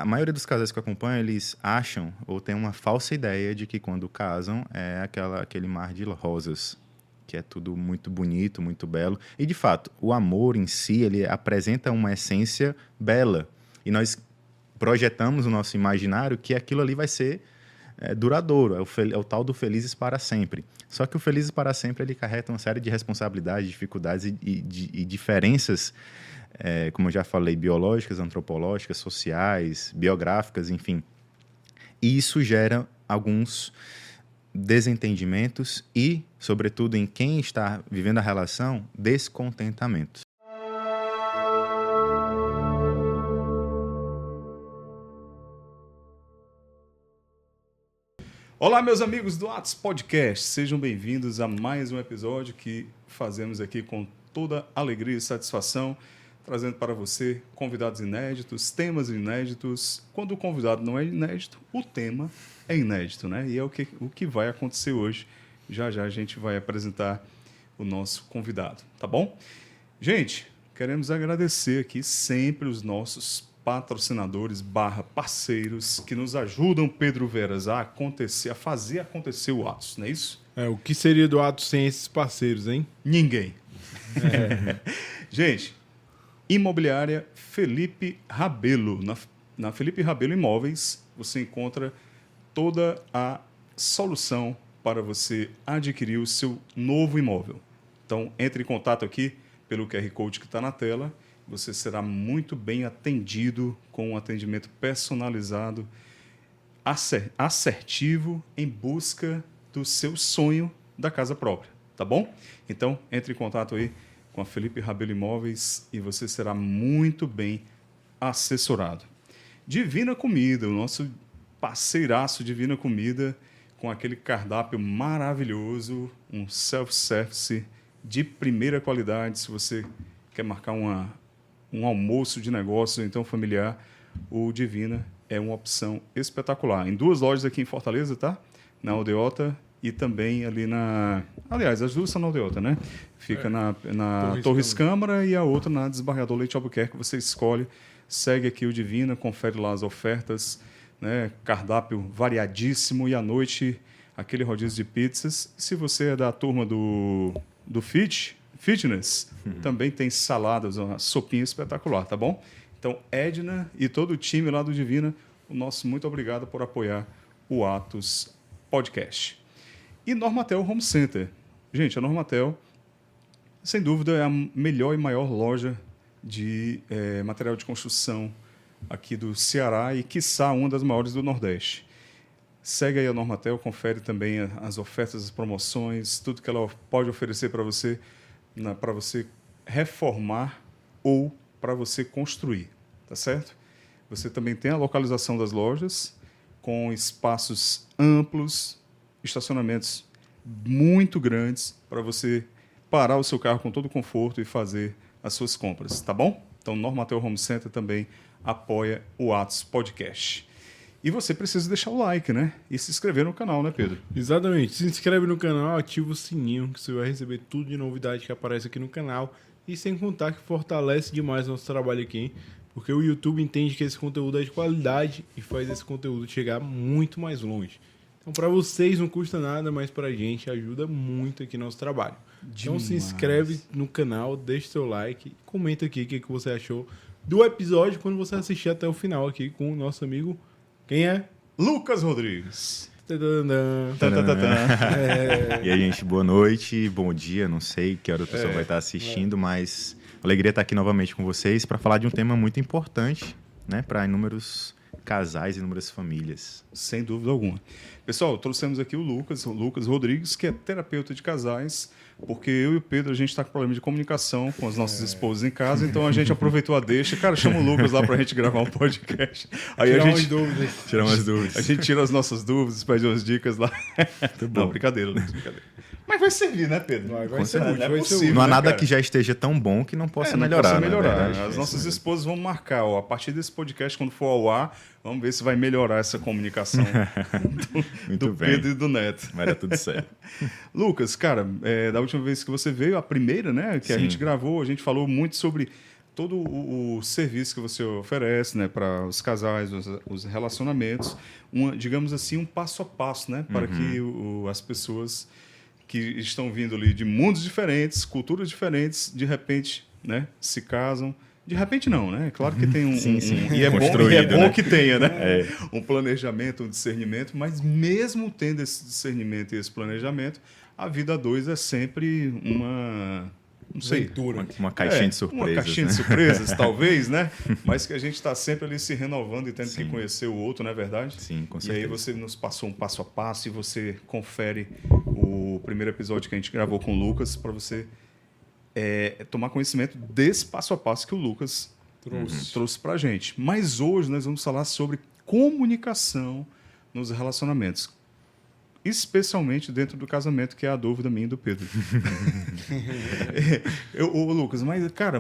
a maioria dos casais que eu acompanho, eles acham ou tem uma falsa ideia de que quando casam é aquele mar de rosas, que é tudo muito bonito, muito belo. E, de fato, o amor em si, ele apresenta uma essência bela. E nós projetamos o nosso imaginário que aquilo ali vai ser duradouro, é o tal do felizes para sempre. Só que o felizes para sempre, ele carrega uma série de responsabilidades, dificuldades e diferenças, como eu já falei, biológicas, antropológicas, sociais, biográficas, enfim. E isso gera alguns desentendimentos e, sobretudo, em quem está vivendo a relação, descontentamentos. Olá, meus amigos do Atos Podcast, sejam bem-vindos a mais um episódio que fazemos aqui com toda alegria e satisfação, trazendo para você convidados inéditos, temas inéditos. Quando o convidado não é inédito, o tema é inédito, né? E é o que vai acontecer hoje. Já já a gente vai apresentar o nosso convidado, tá bom? Gente, queremos agradecer aqui sempre os nossos patrocinadores / parceiros que nos ajudam, Pedro Veras, a fazer acontecer o Atos, não é isso? O que seria do Atos sem esses parceiros, hein? Ninguém. Gente, Imobiliária Felipe Rabelo. Na Felipe Rabelo Imóveis, você encontra toda a solução para você adquirir o seu novo imóvel. Então, entre em contato aqui pelo QR Code que está na tela. Você será muito bem atendido com um atendimento personalizado, assertivo, em busca do seu sonho da casa própria, tá bom? Então, entre em contato aí com a Felipe Rabelo Imóveis e você será muito bem assessorado. Divina Comida, o nosso parceiraço Divina Comida, com aquele cardápio maravilhoso, um self-service de primeira qualidade. Se você quer marcar um almoço de negócio, então familiar, o Divina é uma opção espetacular. Em 2 lojas aqui em Fortaleza, tá? Na Aldeota e também ali na... Aliás, as duas são na Aldeota, né? Fica na Torres Câmara e a outra na Desembargador Leite Albuquerque. Você escolhe, segue aqui o Divina, confere lá as ofertas, né? Cardápio variadíssimo e à noite aquele rodízio de pizzas. Se você é da turma do Fitness, também tem saladas, uma sopinha espetacular, tá bom? Então, Edna e todo o time lá do Divina, o nosso muito obrigado por apoiar o Atos Podcast. E Normatel Home Center. Gente, a Normatel, sem dúvida, é a melhor e maior loja de material de construção aqui do Ceará e, quiçá, uma das maiores do Nordeste. Segue aí a Normatel, confere também as ofertas, as promoções, tudo que ela pode oferecer para você reformar ou para você construir, tá certo? Você também tem a localização das lojas com espaços amplos, estacionamentos muito grandes para você parar o seu carro com todo conforto e fazer as suas compras, tá bom? Então, Normatel Home Center também apoia o Atos Podcast. E você precisa deixar o like, né? E se inscrever no canal, né, Pedro? Exatamente. Se inscreve no canal, ativa o sininho, que você vai receber tudo de novidade que aparece aqui no canal. E sem contar que fortalece demais nosso trabalho aqui, porque o YouTube entende que esse conteúdo é de qualidade e faz esse conteúdo chegar muito mais longe. Então, para vocês não custa nada, mas para a gente ajuda muito aqui nosso trabalho. Então, se inscreve no canal, deixa seu like, comenta aqui o que você achou do episódio quando você assistir até o final aqui com o nosso amigo... Quem é? Lucas Rodrigues. E aí, gente, boa noite, bom dia, não sei que hora a pessoa vai estar assistindo, mas alegria estar aqui novamente com vocês para falar de um tema muito importante, né, para inúmeros casais e inúmeras famílias. Sem dúvida alguma. Pessoal, trouxemos aqui o Lucas Rodrigues, que é terapeuta de casais, porque eu e o Pedro, a gente está com problema de comunicação com as nossas esposas em casa, então a gente aproveitou a deixa. Cara, chama o Lucas lá para a gente gravar um podcast. Aí Tirar umas dúvidas. A gente tira as nossas dúvidas, pede umas dicas lá. Não, brincadeira, Lucas, brincadeira. Mas vai servir, né, Pedro? Vai ser útil, vai ser útil. Não há nada que já esteja tão bom que não possa melhorar. As nossas esposas vão marcar, ó, a partir desse podcast, quando for ao ar, vamos ver se vai melhorar essa comunicação do Pedro e do Neto. Vai dar tudo certo. Lucas, cara, da última vez que você veio, a primeira, né, que a gente gravou, a gente falou muito sobre todo o serviço que você oferece, né, para os casais, os relacionamentos, digamos assim, um passo a passo, né, para que as pessoas que estão vindo ali de mundos diferentes, culturas diferentes, de repente, né, se casam. De repente não, né? Claro que tem sim. E é bom Né? que tenha, né? Um planejamento, um discernimento, mas mesmo tendo esse discernimento e esse planejamento, a vida a dois é sempre uma... Não sei. Uma caixinha de surpresas. Uma caixinha né? de surpresas, talvez, né? Mas que a gente está sempre ali se renovando e tendo Sim. que conhecer o outro, não é verdade? Sim, com E certeza. aí você nos passou um passo a passo e você confere o primeiro episódio que a gente gravou com o Lucas para você tomar conhecimento desse passo a passo que o Lucas trouxe para a gente. Mas hoje nós vamos falar sobre comunicação nos relacionamentos. Especialmente dentro do casamento, que é a dúvida minha e do Pedro. Lucas, mas, cara,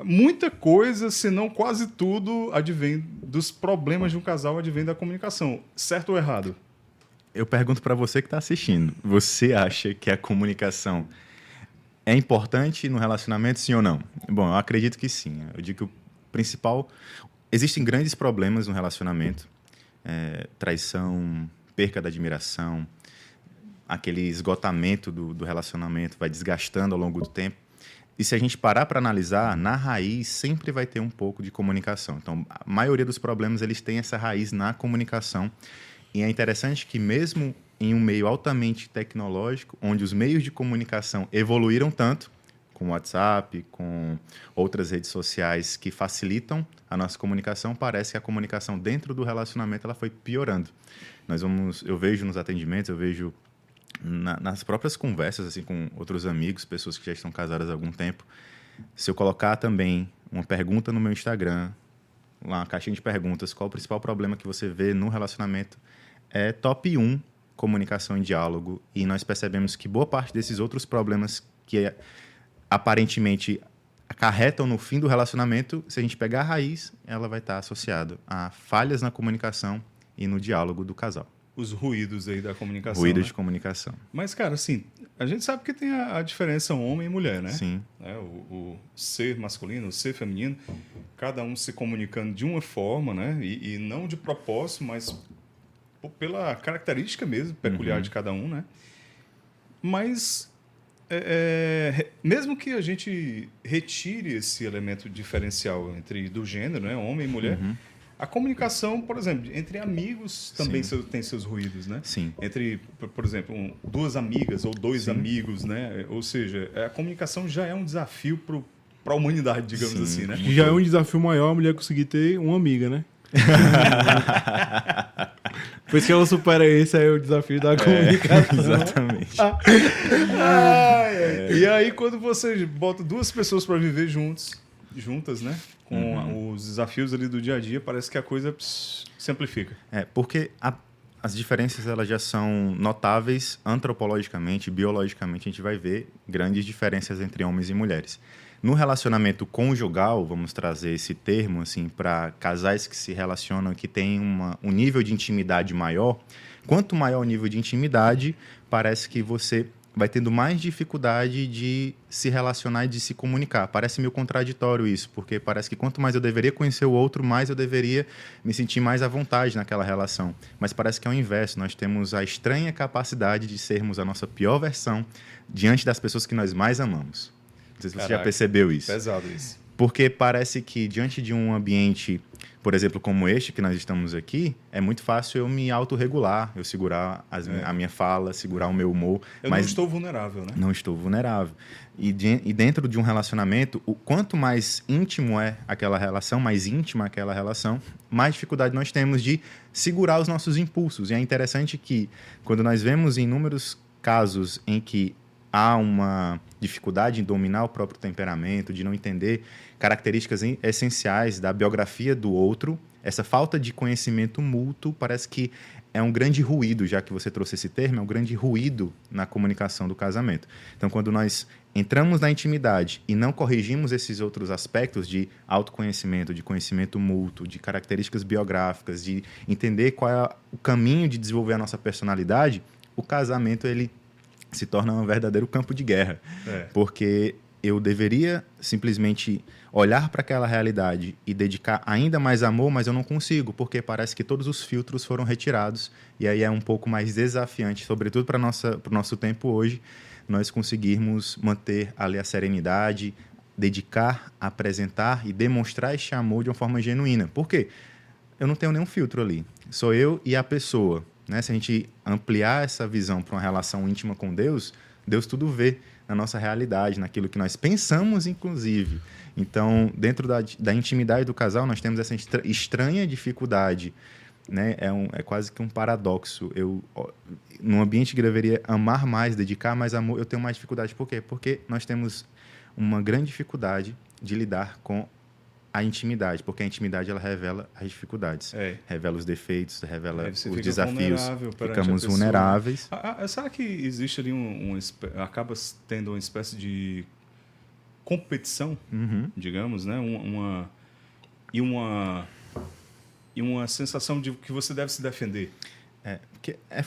muita coisa, se não quase tudo, advém dos problemas de um casal, advém da comunicação. Certo ou errado? Eu pergunto para você que está assistindo. Você acha que a comunicação é importante no relacionamento, sim ou não? Bom, eu acredito que sim. Eu digo que o principal... Existem grandes problemas no relacionamento. Traição, perca da admiração, aquele esgotamento do relacionamento vai desgastando ao longo do tempo. E se a gente parar para analisar, na raiz sempre vai ter um pouco de comunicação. Então, a maioria dos problemas eles têm essa raiz na comunicação. E é interessante que mesmo em um meio altamente tecnológico, onde os meios de comunicação evoluíram tanto, com o WhatsApp, com outras redes sociais que facilitam a nossa comunicação, parece que a comunicação dentro do relacionamento ela foi piorando. Eu vejo nos atendimentos, eu vejo nas próprias conversas assim, com outros amigos, pessoas que já estão casadas há algum tempo, se eu colocar também uma pergunta no meu Instagram, lá uma caixinha de perguntas, qual o principal problema que você vê no relacionamento, é top 1 comunicação e diálogo, e nós percebemos que boa parte desses outros problemas que aparentemente acarretam no fim do relacionamento, se a gente pegar a raiz, ela vai estar associada a falhas na comunicação e no diálogo do casal. Os ruídos aí da comunicação. Ruídos né? de comunicação. Mas, cara, assim, a gente sabe que tem a diferença homem e mulher, né? Sim. O ser masculino, o ser feminino, cada um se comunicando de uma forma, né? E não de propósito, mas pela característica mesmo, peculiar de cada um, né? Mas, mesmo que a gente retire esse elemento diferencial do gênero, né? Homem e mulher, a comunicação, por exemplo, entre amigos também tem seus ruídos, né? Sim. Entre, por exemplo, duas amigas ou dois amigos, né? Ou seja, a comunicação já é um desafio para a humanidade, digamos assim, né? Já é um desafio maior a mulher conseguir ter uma amiga, né? Depois que ela supera esse, aí é o desafio da comunicação. Exatamente. E aí, quando você bota duas pessoas para viver juntas, né? Com os desafios ali do dia a dia, parece que a coisa se amplifica. Porque as diferenças elas já são notáveis antropologicamente, biologicamente, a gente vai ver grandes diferenças entre homens e mulheres. No relacionamento conjugal, vamos trazer esse termo assim, para casais que se relacionam, que têm um nível de intimidade maior. Quanto maior o nível de intimidade, parece que você vai tendo mais dificuldade de se relacionar e de se comunicar. Parece meio contraditório isso, porque parece que quanto mais eu deveria conhecer o outro, mais eu deveria me sentir mais à vontade naquela relação. Mas parece que é o inverso. Nós temos a estranha capacidade de sermos a nossa pior versão diante das pessoas que nós mais amamos. Não sei se você já percebeu isso. Pesado isso. Porque parece que diante de um ambiente, por exemplo, como este que nós estamos aqui, é muito fácil eu me autorregular, eu segurar a minha fala, segurar o meu humor. Eu não estou vulnerável, né? Não estou vulnerável. E dentro de um relacionamento, o quanto mais íntimo é aquela relação, mais íntima aquela relação, mais dificuldade nós temos de segurar os nossos impulsos. E é interessante que, quando nós vemos inúmeros casos em que há uma dificuldade em dominar o próprio temperamento, de não entender características essenciais da biografia do outro, essa falta de conhecimento mútuo parece que é um grande ruído, já que você trouxe esse termo, é um grande ruído na comunicação do casamento. Então, quando nós entramos na intimidade e não corrigimos esses outros aspectos de autoconhecimento, de conhecimento mútuo, de características biográficas, de entender qual é o caminho de desenvolver a nossa personalidade, o casamento ele se torna um verdadeiro campo de guerra. Porque eu deveria simplesmente olhar para aquela realidade e dedicar ainda mais amor, mas eu não consigo, porque parece que todos os filtros foram retirados, e aí é um pouco mais desafiante, sobretudo para o nosso tempo hoje, nós conseguirmos manter ali a serenidade, dedicar, apresentar e demonstrar este amor de uma forma genuína. Por quê? Eu não tenho nenhum filtro ali. Sou eu e a pessoa. Né? Se a gente ampliar essa visão para uma relação íntima com Deus, Deus tudo vê na nossa realidade, naquilo que nós pensamos, inclusive. Então, dentro da intimidade do casal, nós temos essa estranha dificuldade, né? É quase que um paradoxo. Num ambiente que deveria amar mais, dedicar mais amor, eu tenho mais dificuldade. Por quê? Porque nós temos uma grande dificuldade de lidar com a intimidade, porque a intimidade ela revela as dificuldades, revela os defeitos, revela os desafios, ficamos vulneráveis. Será que existe ali acaba tendo uma espécie de competição, digamos, né? E uma sensação de que você deve se defender?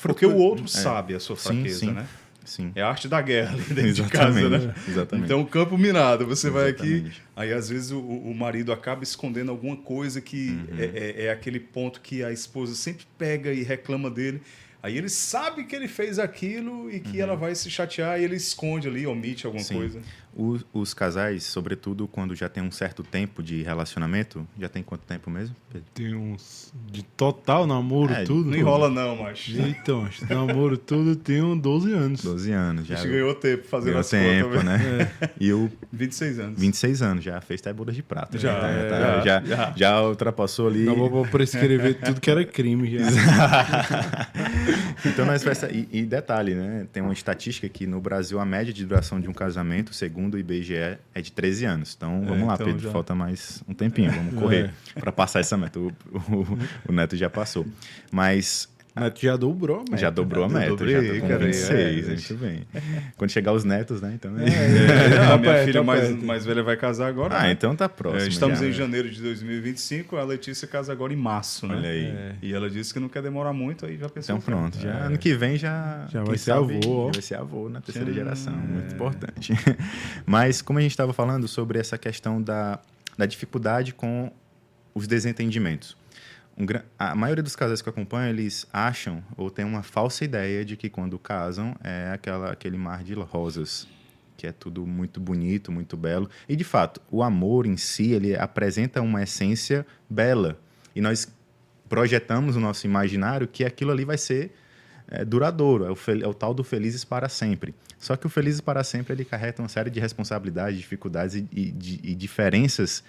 Porque o outro sabe a sua fraqueza, sim. né? Sim. É a arte da guerra ali dentro de casa, né? Exatamente. Então, campo minado, você vai aqui, aí às vezes o marido acaba escondendo alguma coisa que é aquele ponto que a esposa sempre pega e reclama dele. Aí ele sabe que ele fez aquilo e que ela vai se chatear e ele esconde ali, omite alguma coisa. Os casais, sobretudo quando já tem um certo tempo de relacionamento, já tem quanto tempo mesmo, Pedro? Tem uns... De total namoro, tudo? Não enrola não, macho. Então, namoro tudo tem uns 12 anos. 12 anos. Já ganhou tempo fazendo ganhou as tempo, contas. Né? E o 26 anos. 26 anos, já fez até bodas de prata. Já. Já ultrapassou ali. Acabou pra prescrever tudo que era crime. Já. Então, e detalhe, né? Tem uma estatística que no Brasil a média de duração de um casamento, segundo o IBGE, é de 13 anos. Então, vamos lá, Pedro, falta mais um tempinho, vamos correr para passar essa meta. O Neto já passou. Mas... Neto já dobrou a meta. Já dobrou a meta, dobrei, já tô com cara, 26, muito bem. Quando chegar os netos, né? Então... A minha filha mais velha vai casar agora. Né? Então tá próximo. Estamos em janeiro de 2025, a Letícia casa agora em março, né? Olha aí. E ela disse que não quer demorar muito, aí já pensou. Então pronto, ano que vem já vai ser avô. Vai ser avô na terceira geração, muito importante. Mas como a gente estava falando sobre essa questão da dificuldade com os desentendimentos. A maioria dos casais que eu acompanho, eles acham ou têm uma falsa ideia de que quando casam é aquele mar de rosas, que é tudo muito bonito, muito belo. E, de fato, o amor em si, ele apresenta uma essência bela. E nós projetamos o nosso imaginário que aquilo ali vai ser duradouro, é o tal do felizes para sempre. Só que o felizes para sempre, ele carrega uma série de responsabilidades, dificuldades e diferenças,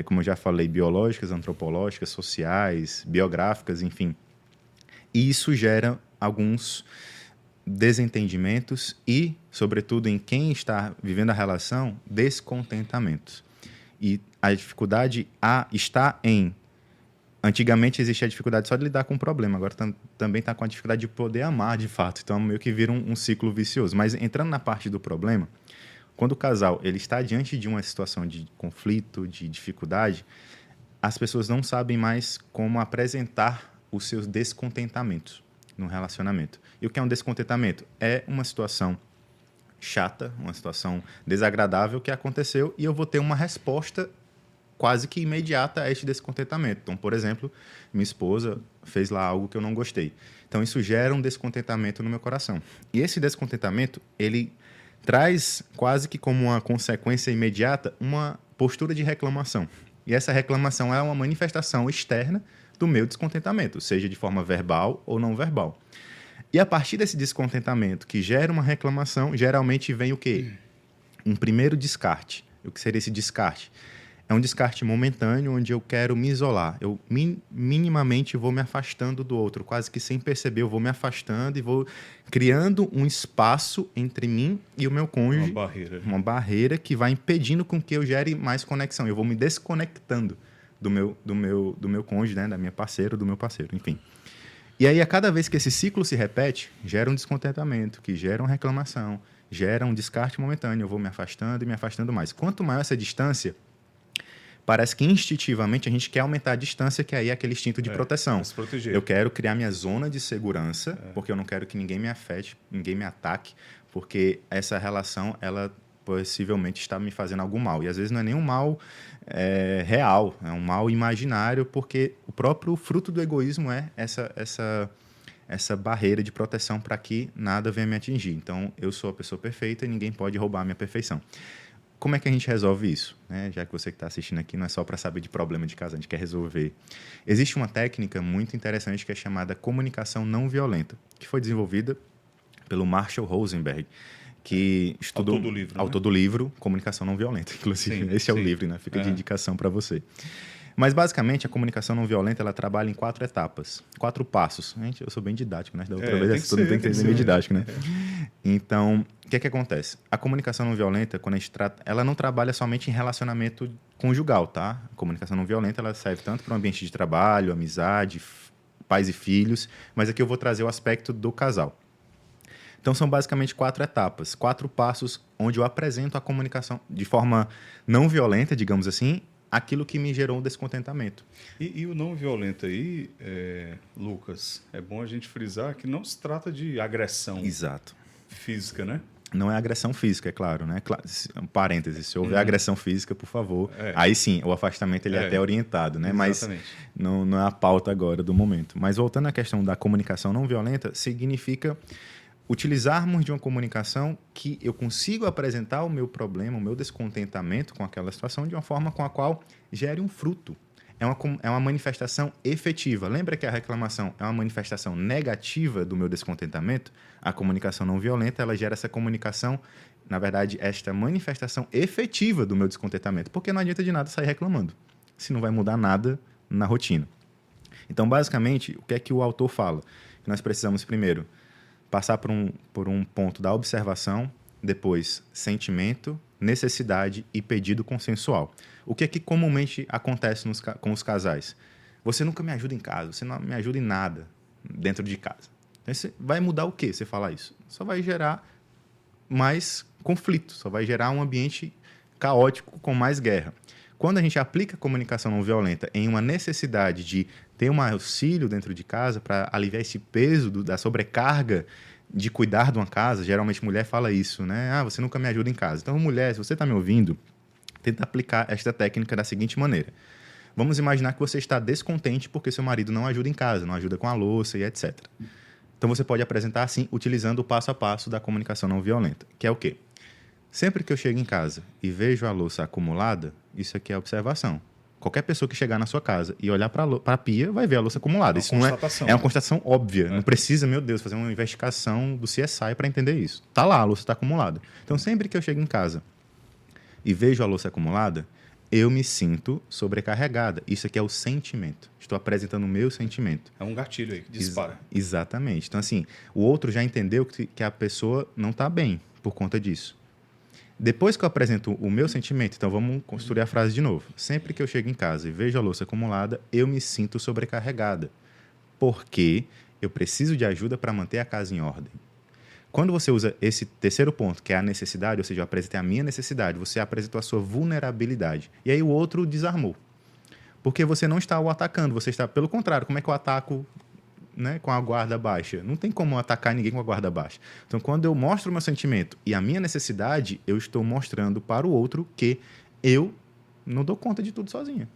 como eu já falei, biológicas, antropológicas, sociais, biográficas, enfim. E isso gera alguns desentendimentos e, sobretudo, em quem está vivendo a relação, descontentamentos. E a dificuldade está em... Antigamente existia a dificuldade só de lidar com o problema, agora também está com a dificuldade de poder amar, de fato. Então, meio que vira um ciclo vicioso. Mas entrando na parte do problema... Quando o casal ele está diante de uma situação de conflito, de dificuldade, as pessoas não sabem mais como apresentar os seus descontentamentos no relacionamento. E o que é um descontentamento? É uma situação chata, uma situação desagradável que aconteceu e eu vou ter uma resposta quase que imediata a este descontentamento. Então, por exemplo, minha esposa fez lá algo que eu não gostei. Então, isso gera um descontentamento no meu coração. E esse descontentamento, ele... traz quase que como uma consequência imediata uma postura de reclamação. E essa reclamação é uma manifestação externa do meu descontentamento, seja de forma verbal ou não verbal. E a partir desse descontentamento que gera uma reclamação, geralmente vem o quê? Um primeiro descarte. O que seria esse descarte? É um descarte momentâneo onde eu quero me isolar. Eu minimamente vou me afastando do outro, quase que sem perceber, eu vou me afastando e vou criando um espaço entre mim e o meu cônjuge. Uma barreira que vai impedindo com que eu gere mais conexão. Eu vou me desconectando do meu cônjuge, né? Da minha parceira, do meu parceiro, enfim. E aí, a cada vez que esse ciclo se repete, gera um descontentamento, que gera uma reclamação, gera um descarte momentâneo. Eu vou me afastando e me afastando mais. Quanto maior essa distância, parece que instintivamente a gente quer aumentar a distância, que aí é aquele instinto de proteção. Se proteger. Eu quero criar minha zona de segurança, porque eu não quero que ninguém me afete, ninguém me ataque, porque essa relação, ela possivelmente está me fazendo algum mal. E às vezes não é nem um mal real, é um mal imaginário, porque o próprio fruto do egoísmo é essa barreira de proteção para que nada venha me atingir. Então, eu sou a pessoa perfeita e ninguém pode roubar a minha perfeição. Como é que a gente resolve isso? Já que você que está assistindo aqui não é só para saber de problema de casa, a gente quer resolver. Existe uma técnica muito interessante que é chamada comunicação não violenta, que foi desenvolvida pelo Marshall Rosenberg, que estudou... Autor do livro Comunicação Não Violenta, inclusive. Sim, Esse é o livro, né? Fica de indicação para você. Mas, basicamente, a comunicação não violenta, ela trabalha em 4 etapas, 4 passos. Eu sou bem didático, né? Da outra vez, todo mundo tem que entender meio didático, né? Então, o que acontece? A comunicação não violenta, quando a gente trata, ela não trabalha somente em relacionamento conjugal, tá? A comunicação não violenta, ela serve tanto para o ambiente de trabalho, amizade, pais e filhos, mas aqui eu vou trazer o aspecto do casal. Então, são basicamente 4 etapas, 4 passos onde eu apresento a comunicação de forma não violenta, digamos assim, aquilo que me gerou um descontentamento. E o não violento aí, Lucas, é bom a gente frisar que não se trata de agressão física, né? Não é agressão física, é claro, né? Parênteses, se houver agressão física, por favor, aí sim, o afastamento ele é até orientado, né? Exatamente. Mas não é a pauta agora do momento. Mas voltando à questão da comunicação não violenta, significa utilizarmos de uma comunicação que eu consigo apresentar o meu problema, o meu descontentamento com aquela situação de uma forma com a qual gere um fruto. É uma manifestação efetiva. Lembra que a reclamação é uma manifestação negativa do meu descontentamento? A comunicação não violenta, ela gera essa comunicação, na verdade, esta manifestação efetiva do meu descontentamento. Porque não adianta de nada sair reclamando, se não vai mudar nada na rotina. Então, basicamente, o que é que o autor fala? Que nós precisamos, primeiro, passar por um ponto da observação, depois sentimento, necessidade e pedido consensual. O que é que comumente acontece com os casais? Você nunca me ajuda em casa, você não me ajuda em nada dentro de casa. Então, você vai mudar o quê você falar isso? Só vai gerar mais conflito, só vai gerar um ambiente caótico com mais guerra. Quando a gente aplica a comunicação não violenta em uma necessidade de ter um auxílio dentro de casa para aliviar esse peso da sobrecarga de cuidar de uma casa, geralmente mulher fala isso, né? Você nunca me ajuda em casa. Então, mulher, se você está me ouvindo, tenta aplicar esta técnica da seguinte maneira. Vamos imaginar que você está descontente porque seu marido não ajuda em casa, não ajuda com a louça e etc. Então, você pode apresentar assim, utilizando o passo a passo da comunicação não violenta, que é o quê? Sempre que eu chego em casa e vejo a louça acumulada, isso aqui é observação. Qualquer pessoa que chegar na sua casa e olhar para a pia vai ver a louça acumulada. Isso não é uma constatação óbvia. Não precisa, meu Deus, fazer uma investigação do CSI para entender isso. Está lá, a louça está acumulada. Então, sempre que eu chego em casa e vejo a louça acumulada, eu me sinto sobrecarregada. Isso aqui é o sentimento. Estou apresentando o meu sentimento. É um gatilho aí que dispara. Exatamente. Então, assim, o outro já entendeu que a pessoa não está bem por conta disso. Depois que eu apresento o meu sentimento, então vamos construir a frase de novo. Sempre que eu chego em casa e vejo a louça acumulada, eu me sinto sobrecarregada, porque eu preciso de ajuda para manter a casa em ordem. Quando você usa esse terceiro ponto, que é a necessidade, ou seja, eu apresentei a minha necessidade, você apresentou a sua vulnerabilidade. E aí o outro desarmou. Porque você não está o atacando, você está, pelo contrário, como é que eu ataco, né, com a guarda baixa? Não tem como atacar ninguém com a guarda baixa. Então, quando eu mostro o meu sentimento e a minha necessidade, eu estou mostrando para o outro que eu não dou conta de tudo sozinha.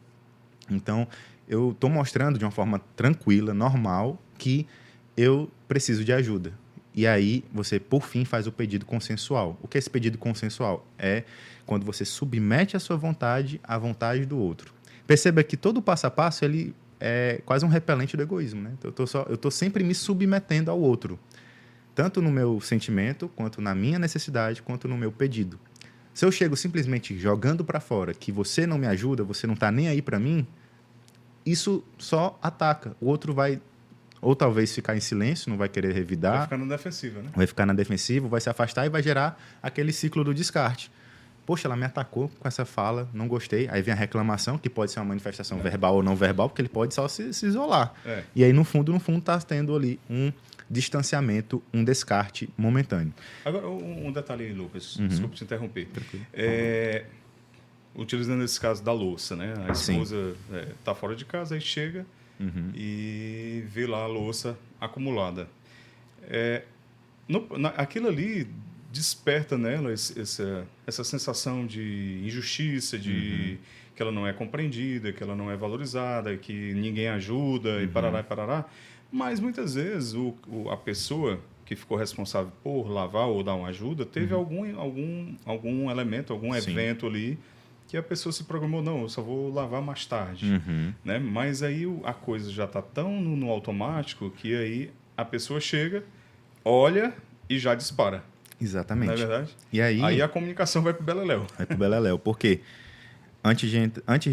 Então, eu estou mostrando de uma forma tranquila, normal, que eu preciso de ajuda. E aí, você, por fim, faz o pedido consensual. O que é esse pedido consensual? É quando você submete a sua vontade à vontade do outro. Perceba que todo passo a passo, ele é quase um repelente do egoísmo, né? Eu estou sempre me submetendo ao outro, tanto no meu sentimento, quanto na minha necessidade, quanto no meu pedido. Se eu chego simplesmente jogando para fora que você não me ajuda, você não está nem aí para mim, isso só ataca. O outro vai, ou talvez ficar em silêncio, não vai querer revidar. Vai ficar na defensiva, né? Vai ficar na defensiva, vai se afastar e vai gerar aquele ciclo do descarte. Poxa, ela me atacou com essa fala, não gostei. Aí vem a reclamação, que pode ser uma manifestação verbal ou não verbal, porque ele pode só se isolar. E aí, no fundo, está tendo ali um distanciamento, um descarte momentâneo. Agora, um detalhe aí, Lucas, desculpa te interromper. Utilizando esse caso da louça, né? A esposa está fora de casa, aí chega e vê lá a louça acumulada. Aquilo ali desperta nela essa sensação de injustiça, de que ela não é compreendida, que ela não é valorizada, que ninguém ajuda e parará. Mas muitas vezes a pessoa que ficou responsável por lavar ou dar uma ajuda teve algum elemento, algum Sim. evento ali que a pessoa se programou, não, eu só vou lavar mais tarde. Né? Mas aí a coisa já está tão no automático que aí a pessoa chega, olha e já dispara. Exatamente. Não é verdade? E aí a comunicação vai para o beleléu. vai pro beleléu. Porque antes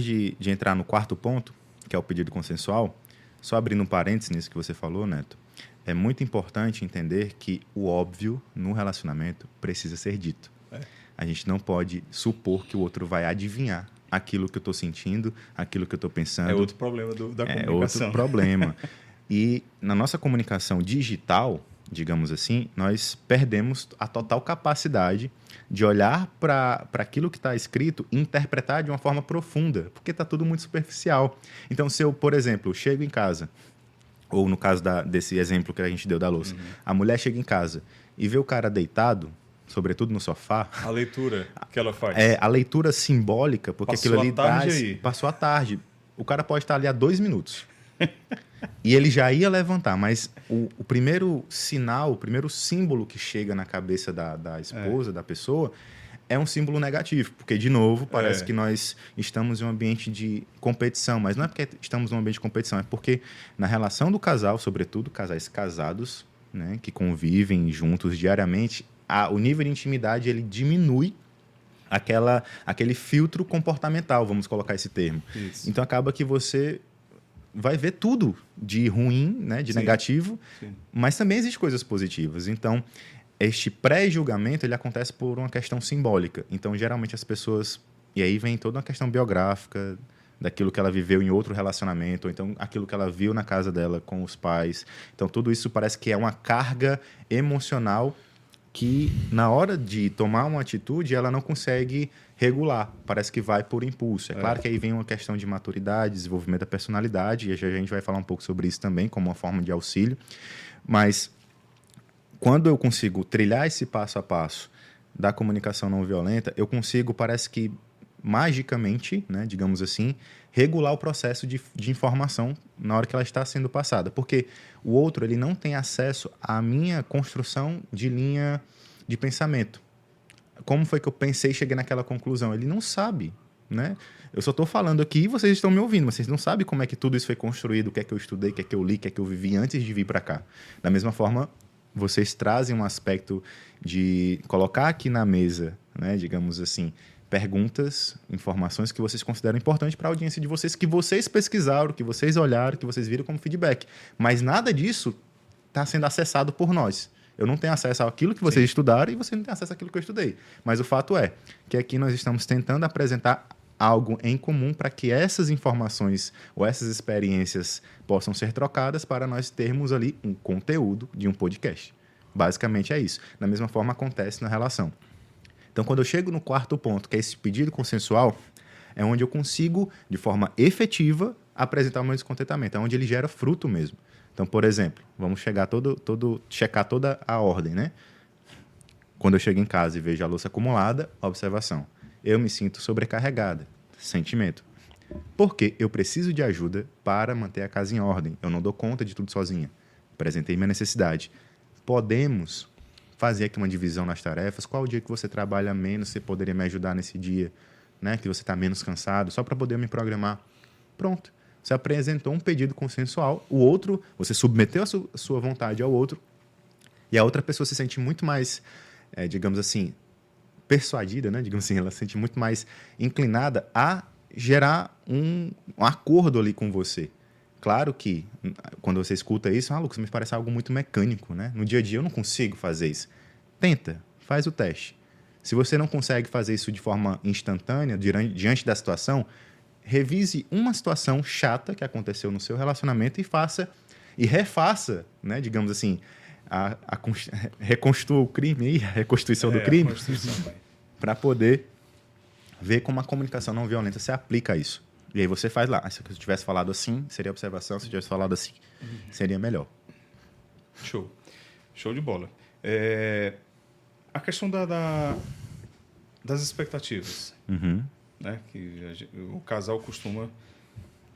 de entrar no quarto ponto, que é o pedido consensual, só abrindo um parênteses nisso que você falou, Neto, é muito importante entender que o óbvio no relacionamento precisa ser dito. A gente não pode supor que o outro vai adivinhar aquilo que eu estou sentindo, aquilo que eu estou pensando. É outro problema da comunicação. É outro problema. E na nossa comunicação digital, digamos assim, nós perdemos a total capacidade de olhar para aquilo que está escrito e interpretar de uma forma profunda, porque está tudo muito superficial. Então, se eu, por exemplo, chego em casa, ou no caso desse exemplo que a gente deu da louça, a mulher chega em casa e vê o cara deitado, sobretudo no sofá. A leitura que ela faz. É a leitura simbólica, porque Passou aquilo ali a tarde aí. passou a tarde. O cara pode estar ali há 2 minutos. E ele já ia levantar, mas o primeiro sinal, o primeiro símbolo que chega na cabeça da esposa, da pessoa, é um símbolo negativo. Porque, de novo, parece que nós estamos em um ambiente de competição. Mas não é porque estamos em um ambiente de competição, é porque na relação do casal, sobretudo casais casados, né, que convivem juntos diariamente, o nível de intimidade ele diminui aquele filtro comportamental, vamos colocar esse termo. Isso. Então acaba que você vai ver tudo de ruim, né, de negativo, mas também existem coisas positivas. Então, este pré-julgamento ele acontece por uma questão simbólica. Então, geralmente as pessoas... E aí vem toda uma questão biográfica, daquilo que ela viveu em outro relacionamento, ou então aquilo que ela viu na casa dela com os pais. Então, tudo isso parece que é uma carga emocional que, na hora de tomar uma atitude, ela não consegue regular. Parece que vai por impulso. É claro que aí vem uma questão de maturidade, desenvolvimento da personalidade, e já a gente vai falar um pouco sobre isso também, como uma forma de auxílio. Mas, quando eu consigo trilhar esse passo a passo da comunicação não violenta, eu consigo, parece que, magicamente, né, digamos assim, regular o processo de informação na hora que ela está sendo passada. Porque o outro ele não tem acesso à minha construção de linha de pensamento. Como foi que eu pensei e cheguei naquela conclusão? Ele não sabe, né? Eu só estou falando aqui e vocês estão me ouvindo, mas vocês não sabem como é que tudo isso foi construído, o que é que eu estudei, o que é que eu li, o que é que eu vivi antes de vir para cá. Da mesma forma, vocês trazem um aspecto de colocar aqui na mesa, né, digamos assim, perguntas, informações que vocês consideram importantes para a audiência de vocês, que vocês pesquisaram, que vocês olharam, que vocês viram como feedback. Mas nada disso está sendo acessado por nós. Eu não tenho acesso àquilo que vocês estudaram e você não tem acesso àquilo que eu estudei. Mas o fato é que aqui nós estamos tentando apresentar algo em comum para que essas informações ou essas experiências possam ser trocadas para nós termos ali um conteúdo de um podcast. Basicamente é isso. Da mesma forma acontece na relação. Então, quando eu chego no quarto ponto, que é esse pedido consensual, é onde eu consigo, de forma efetiva, apresentar o meu descontentamento. É onde ele gera fruto mesmo. Então, por exemplo, vamos checar toda a ordem, né? Quando eu chego em casa e vejo a louça acumulada, observação. Eu me sinto sobrecarregada. Sentimento. Porque eu preciso de ajuda para manter a casa em ordem. Eu não dou conta de tudo sozinha. Apresentei minha necessidade. Podemos fazer aqui uma divisão nas tarefas. Qual o dia que você trabalha menos, você poderia me ajudar nesse dia, né? Que você está menos cansado, só para poder me programar. Pronto. Você apresentou um pedido consensual, o outro, você submeteu a sua vontade ao outro, e a outra pessoa se sente muito mais, digamos assim, persuadida, né? Digamos assim, ela se sente muito mais inclinada a gerar um acordo ali com você. Claro que, quando você escuta isso, Lucas, me parece algo muito mecânico, né? No dia a dia eu não consigo fazer isso. Tenta, faz o teste. Se você não consegue fazer isso de forma instantânea, diante da situação, revise uma situação chata que aconteceu no seu relacionamento e refaça, né? Digamos assim, reconstrua o crime, a reconstrução do crime, para poder ver como a comunicação não violenta se aplica a isso. E aí você faz lá. Se eu tivesse falado assim, seria observação. Se eu tivesse falado assim, seria melhor. Show. Show de bola. a questão das expectativas, Uhum. né? Que o casal costuma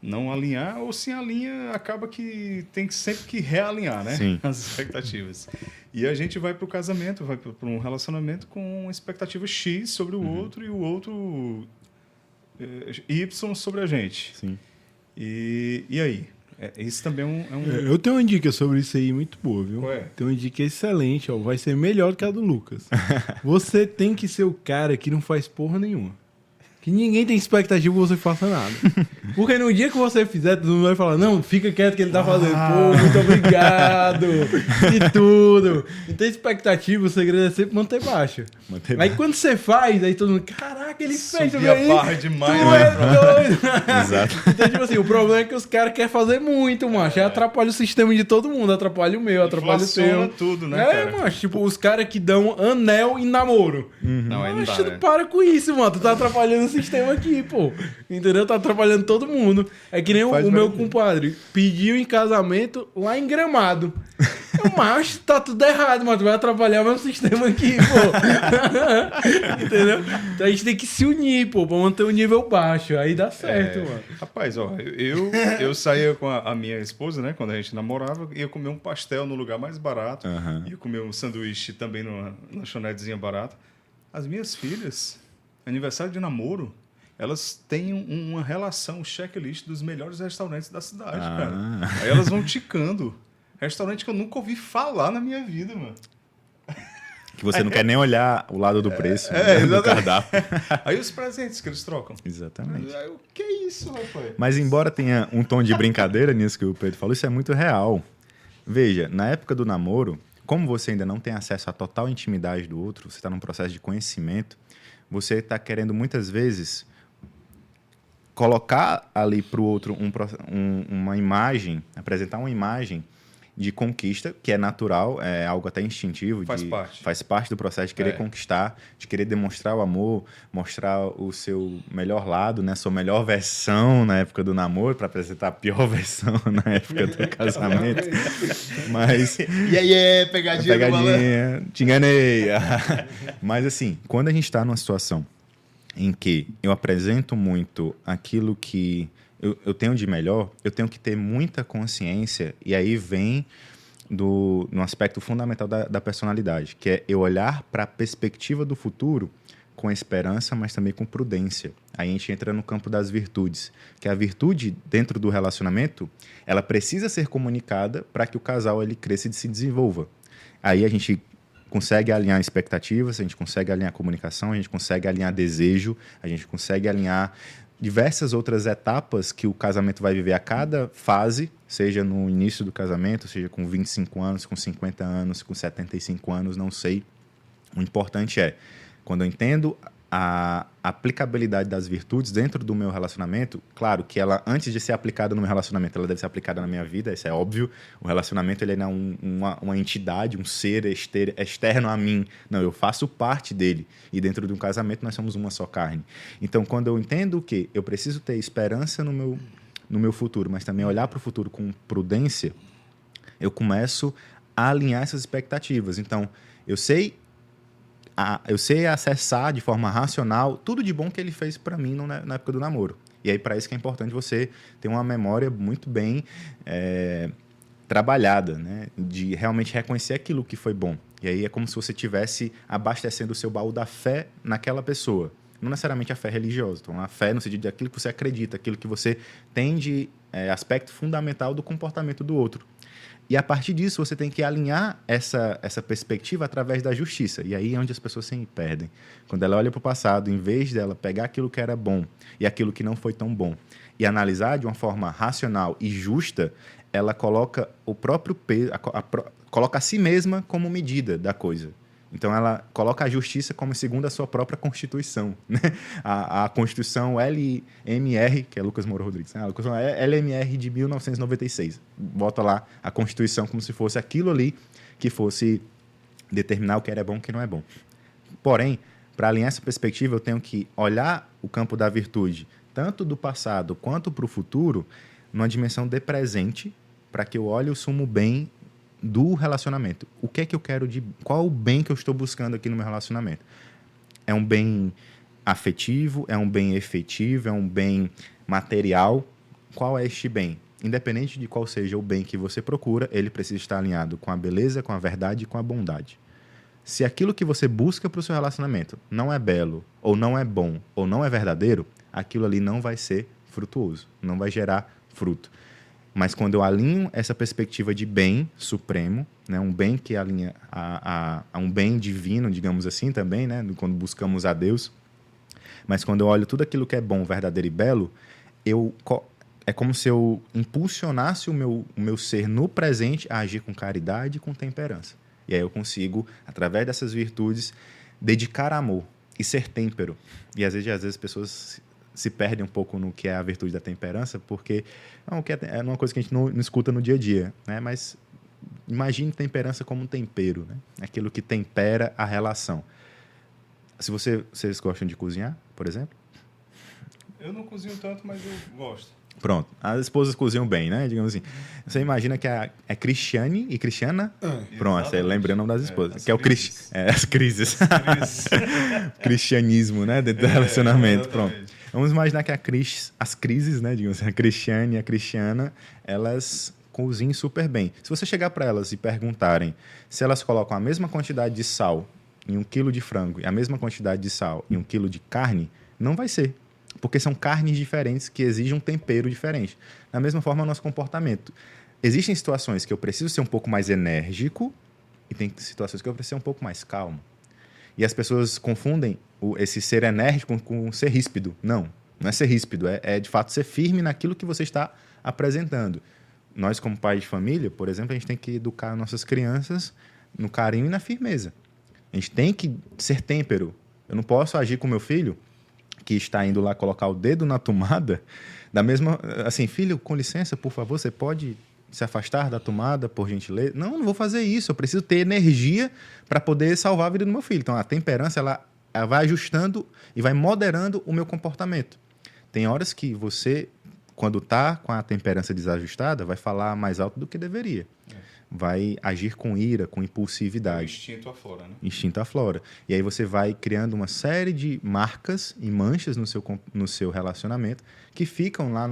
não alinhar, ou se alinha, acaba que tem que sempre que realinhar, né? Sim. As expectativas. E a gente vai para o casamento, vai para um relacionamento com expectativa X sobre o outro e o outro Y sobre a gente. Sim. E aí? Isso também é um... Eu tenho uma dica sobre isso aí muito boa, viu? Qual é? Tem uma dica excelente, ó. Vai ser melhor do que a do Lucas. Você tem que ser o cara que não faz porra nenhuma. Que ninguém tem expectativa que você faça nada. Porque no dia que você fizer, todo mundo vai falar, não, fica quieto que ele tá fazendo. Pô, muito obrigado. E tudo. Não tem expectativa, o segredo é sempre manter baixa. Manter Aí quando você faz, aí todo mundo, caraca, ele fez Subir a também. barra demais, Tu né? é doido. Exato. Então, tipo assim, o problema é que os caras querem fazer muito, macho. Aí atrapalha o sistema de todo mundo, atrapalha o meu, atrapalha o Inflaciona teu. tudo, né, cara? Macho, tipo, os caras que dão anel em namoro. Não, aí não Macho, dá, né? para com isso, mano. Tu tá atrapalhando o sistema aqui, pô. Entendeu? Tá atrapalhando todo mundo. É que nem o meu compadre pediu em casamento lá em Gramado. O macho, tá tudo errado, mano. Tu vai atrapalhar o meu sistema aqui, pô. Entendeu? Então a gente tem que se unir, pô, pra manter o nível baixo. Aí dá certo, mano. Rapaz, ó, eu saía com a minha esposa, né? Quando a gente namorava, ia comer um pastel no lugar mais barato. Aham. Ia comer um sanduíche também numa lanchonetezinha barata. As minhas filhas, aniversário de namoro, elas têm uma relação, um checklist dos melhores restaurantes da cidade, cara. Aí elas vão ticando. Restaurante que eu nunca ouvi falar na minha vida, mano. Que você não quer nem olhar o lado do preço do exatamente. cardápio. Aí os presentes que eles trocam. Exatamente. Aí o que é isso, rapaz? Mas embora tenha um tom de brincadeira nisso que o Pedro falou, isso é muito real. Veja, na época do namoro, como você ainda não tem acesso à total intimidade do outro, você está num processo de conhecimento, você está querendo muitas vezes colocar ali para o outro uma imagem, apresentar uma imagem de conquista, que é natural, é algo até instintivo. Faz parte do processo de querer conquistar, de querer demonstrar o amor, mostrar o seu melhor lado, né? Sua melhor versão na época do namoro, para apresentar a pior versão na época do casamento. Mas... E aí, pegadinha do malandro. Pegadinha, te enganei. Mas assim, quando a gente está numa situação em que eu apresento muito aquilo que eu tenho de melhor, eu tenho que ter muita consciência, e aí vem no aspecto fundamental da personalidade, que é eu olhar para a perspectiva do futuro com esperança, mas também com prudência. Aí a gente entra no campo das virtudes, que a virtude dentro do relacionamento, ela precisa ser comunicada para que o casal ele cresça e se desenvolva. Aí a gente consegue alinhar expectativas, a gente consegue alinhar comunicação, a gente consegue alinhar desejo, a gente consegue alinhar diversas outras etapas que o casamento vai viver a cada fase, seja no início do casamento, seja com 25 anos, com 50 anos, com 75 anos, não sei. O importante é, quando eu entendo a aplicabilidade das virtudes dentro do meu relacionamento, claro que ela, antes de ser aplicada no meu relacionamento, ela deve ser aplicada na minha vida, isso é óbvio. O relacionamento ele não é uma entidade, um ser externo a mim. Não, eu faço parte dele. E dentro de um casamento nós somos uma só carne. Então, quando eu entendo que eu preciso ter esperança no meu futuro, mas também olhar para o futuro com prudência, eu começo a alinhar essas expectativas. Então, eu sei acessar de forma racional tudo de bom que ele fez para mim na época do namoro. E aí, para isso que é importante você ter uma memória muito bem trabalhada, né? De realmente reconhecer aquilo que foi bom. E aí é como se você estivesse abastecendo o seu baú da fé naquela pessoa. Não necessariamente a fé religiosa. Então, a fé no sentido de aquilo que você acredita, aquilo que você tem de aspecto fundamental do comportamento do outro. E a partir disso, você tem que alinhar essa perspectiva através da justiça. E aí é onde as pessoas se perdem. Quando ela olha para o passado, em vez dela pegar aquilo que era bom e aquilo que não foi tão bom e analisar de uma forma racional e justa, ela coloca o próprio peso, coloca a si mesma como medida da coisa. Então, ela coloca a justiça como segundo a sua própria Constituição. Né? A Constituição LMR, que é Lucas Moura Rodrigues, né? A Constituição LMR de 1996. Bota lá a Constituição como se fosse aquilo ali que fosse determinar o que era bom e o que não é bom. Porém, para alinhar essa perspectiva, eu tenho que olhar o campo da virtude, tanto do passado quanto para o futuro, numa dimensão de presente, para que eu olhe o sumo bem do relacionamento. O que é que eu quero qual o bem que eu estou buscando aqui no meu relacionamento? É um bem afetivo, é um bem efetivo, é um bem material? Qual é este bem? Independente de qual seja o bem que você procura, ele precisa estar alinhado com a beleza, com a verdade e com a bondade. Se aquilo que você busca para o seu relacionamento não é belo, ou não é bom, ou não é verdadeiro, aquilo ali não vai ser frutuoso, não vai gerar fruto. Mas quando eu alinho essa perspectiva de bem supremo, né, um bem que alinha a um bem divino, digamos assim também, né, quando buscamos a Deus, mas quando eu olho tudo aquilo que é bom, verdadeiro e belo, é como se eu impulsionasse o meu ser no presente a agir com caridade e com temperança. E aí eu consigo, através dessas virtudes, dedicar amor e ser têmpero. E às vezes as pessoas se perdem um pouco no que é a virtude da temperança, porque é uma coisa que a gente não escuta no dia a dia, né? Mas imagine temperança como um tempero, né? Aquilo que tempera a relação. Se vocês gostam de cozinhar, por exemplo? Eu não cozinho tanto, mas eu gosto. Pronto, as esposas cozinham bem, né? Digamos assim. Você imagina que é Cristiane e Cristiana? Pronto, aí lembrei o nome das esposas. Que é o as crises. Cristianismo, né? Dentro do relacionamento. Pronto. Vamos imaginar que as crises, né? Digamos assim, a Cristiane e a Cristiana, elas cozinham super bem. Se você chegar para elas e perguntarem se elas colocam a mesma quantidade de sal em 1 quilo de frango e a mesma quantidade de sal em 1 quilo de carne, não vai ser. Porque são carnes diferentes que exigem um tempero diferente. Da mesma forma, o nosso comportamento. Existem situações que eu preciso ser um pouco mais enérgico e tem situações que eu preciso ser um pouco mais calmo. E as pessoas confundem esse ser enérgico com ser ríspido. Não é ser ríspido, é de fato ser firme naquilo que você está apresentando. Nós, como pais de família, por exemplo, a gente tem que educar nossas crianças no carinho e na firmeza. A gente tem que ser têmpero. Eu não posso agir com meu filho que está indo lá colocar o dedo na tomada, da mesma, assim, filho, com licença, por favor, você pode se afastar da tomada, por gentileza? Não vou fazer isso, eu preciso ter energia para poder salvar a vida do meu filho. Então, a temperança, ela vai ajustando e vai moderando o meu comportamento. Tem horas que você, quando está com a temperança desajustada, vai falar mais alto do que deveria. Vai agir com ira, com impulsividade. O instinto aflora, né? Instinto aflora. E aí você vai criando uma série de marcas e manchas no seu relacionamento que ficam lá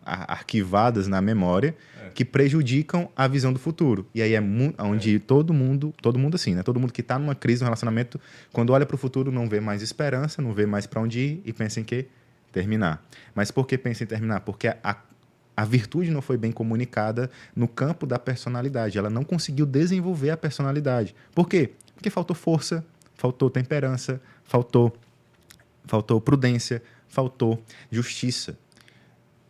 arquivadas na memória, que prejudicam a visão do futuro. E aí é onde todo mundo assim, né? Todo mundo que está numa crise no relacionamento, quando olha para o futuro, não vê mais esperança, não vê mais para onde ir e pensa em que terminar. Mas por que pensa em terminar? Porque a virtude não foi bem comunicada no campo da personalidade. Ela não conseguiu desenvolver a personalidade. Por quê? Porque faltou força, faltou temperança, faltou prudência, faltou justiça.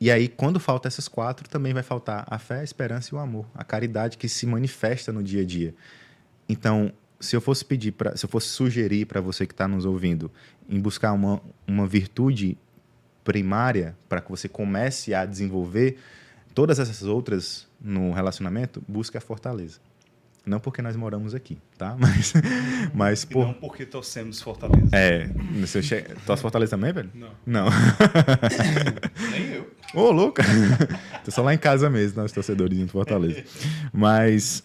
E aí, quando falta essas 4, também vai faltar a fé, a esperança e o amor. A caridade que se manifesta no dia a dia. Então, se eu fosse sugerir para você que está nos ouvindo em buscar uma virtude primária para que você comece a desenvolver todas essas outras no relacionamento, busque a fortaleza. Não porque nós moramos aqui, tá? Mas não porque torcemos Fortaleza. Torce Fortaleza também, velho? Não. Nem eu. Ô, louco! Tô só lá em casa mesmo, nós torcedores de Fortaleza. Mas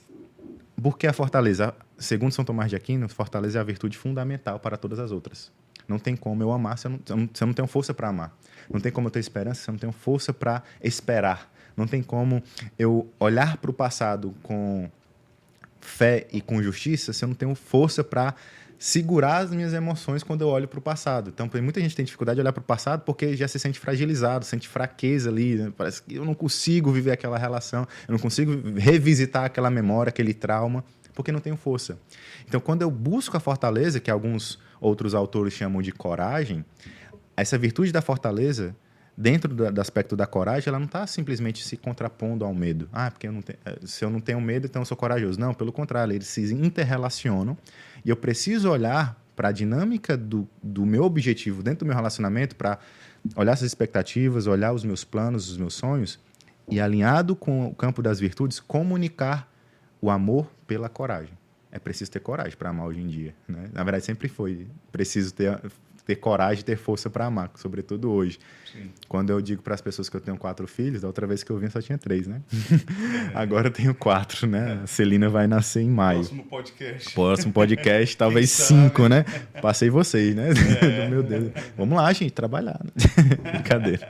por que a fortaleza? Segundo São Tomás de Aquino, fortaleza é a virtude fundamental para todas as outras. Não tem como eu amar se eu não tenho força para amar. Não tem como eu ter esperança se eu não tenho força para esperar. Não tem como eu olhar para o passado com fé e com justiça se eu não tenho força para segurar as minhas emoções quando eu olho para o passado. Então, muita gente tem dificuldade de olhar para o passado porque já se sente fragilizado, sente fraqueza ali. Né? Parece que eu não consigo viver aquela relação, eu não consigo revisitar aquela memória, aquele trauma, porque não tenho força. Então, quando eu busco a fortaleza, que alguns outros autores chamam de coragem, essa virtude da fortaleza, dentro do aspecto da coragem, ela não está simplesmente se contrapondo ao medo. Porque se eu não tenho medo, então eu sou corajoso. Não, pelo contrário, eles se interrelacionam e eu preciso olhar para a dinâmica do meu objetivo dentro do meu relacionamento, para olhar essas expectativas, olhar os meus planos, os meus sonhos e, alinhado com o campo das virtudes, comunicar o amor pela coragem. É preciso ter coragem para amar hoje em dia, né? Na verdade, sempre foi preciso ter coragem, ter força para amar, sobretudo hoje. Sim. Quando eu digo para as pessoas que eu tenho 4 filhos, da outra vez que eu vim só tinha 3, né? Agora eu tenho 4, né? A Celina vai nascer em maio. Próximo podcast, talvez 5, né? Passei vocês, né? Meu Deus. Vamos lá, gente, trabalhar. Né? Brincadeira.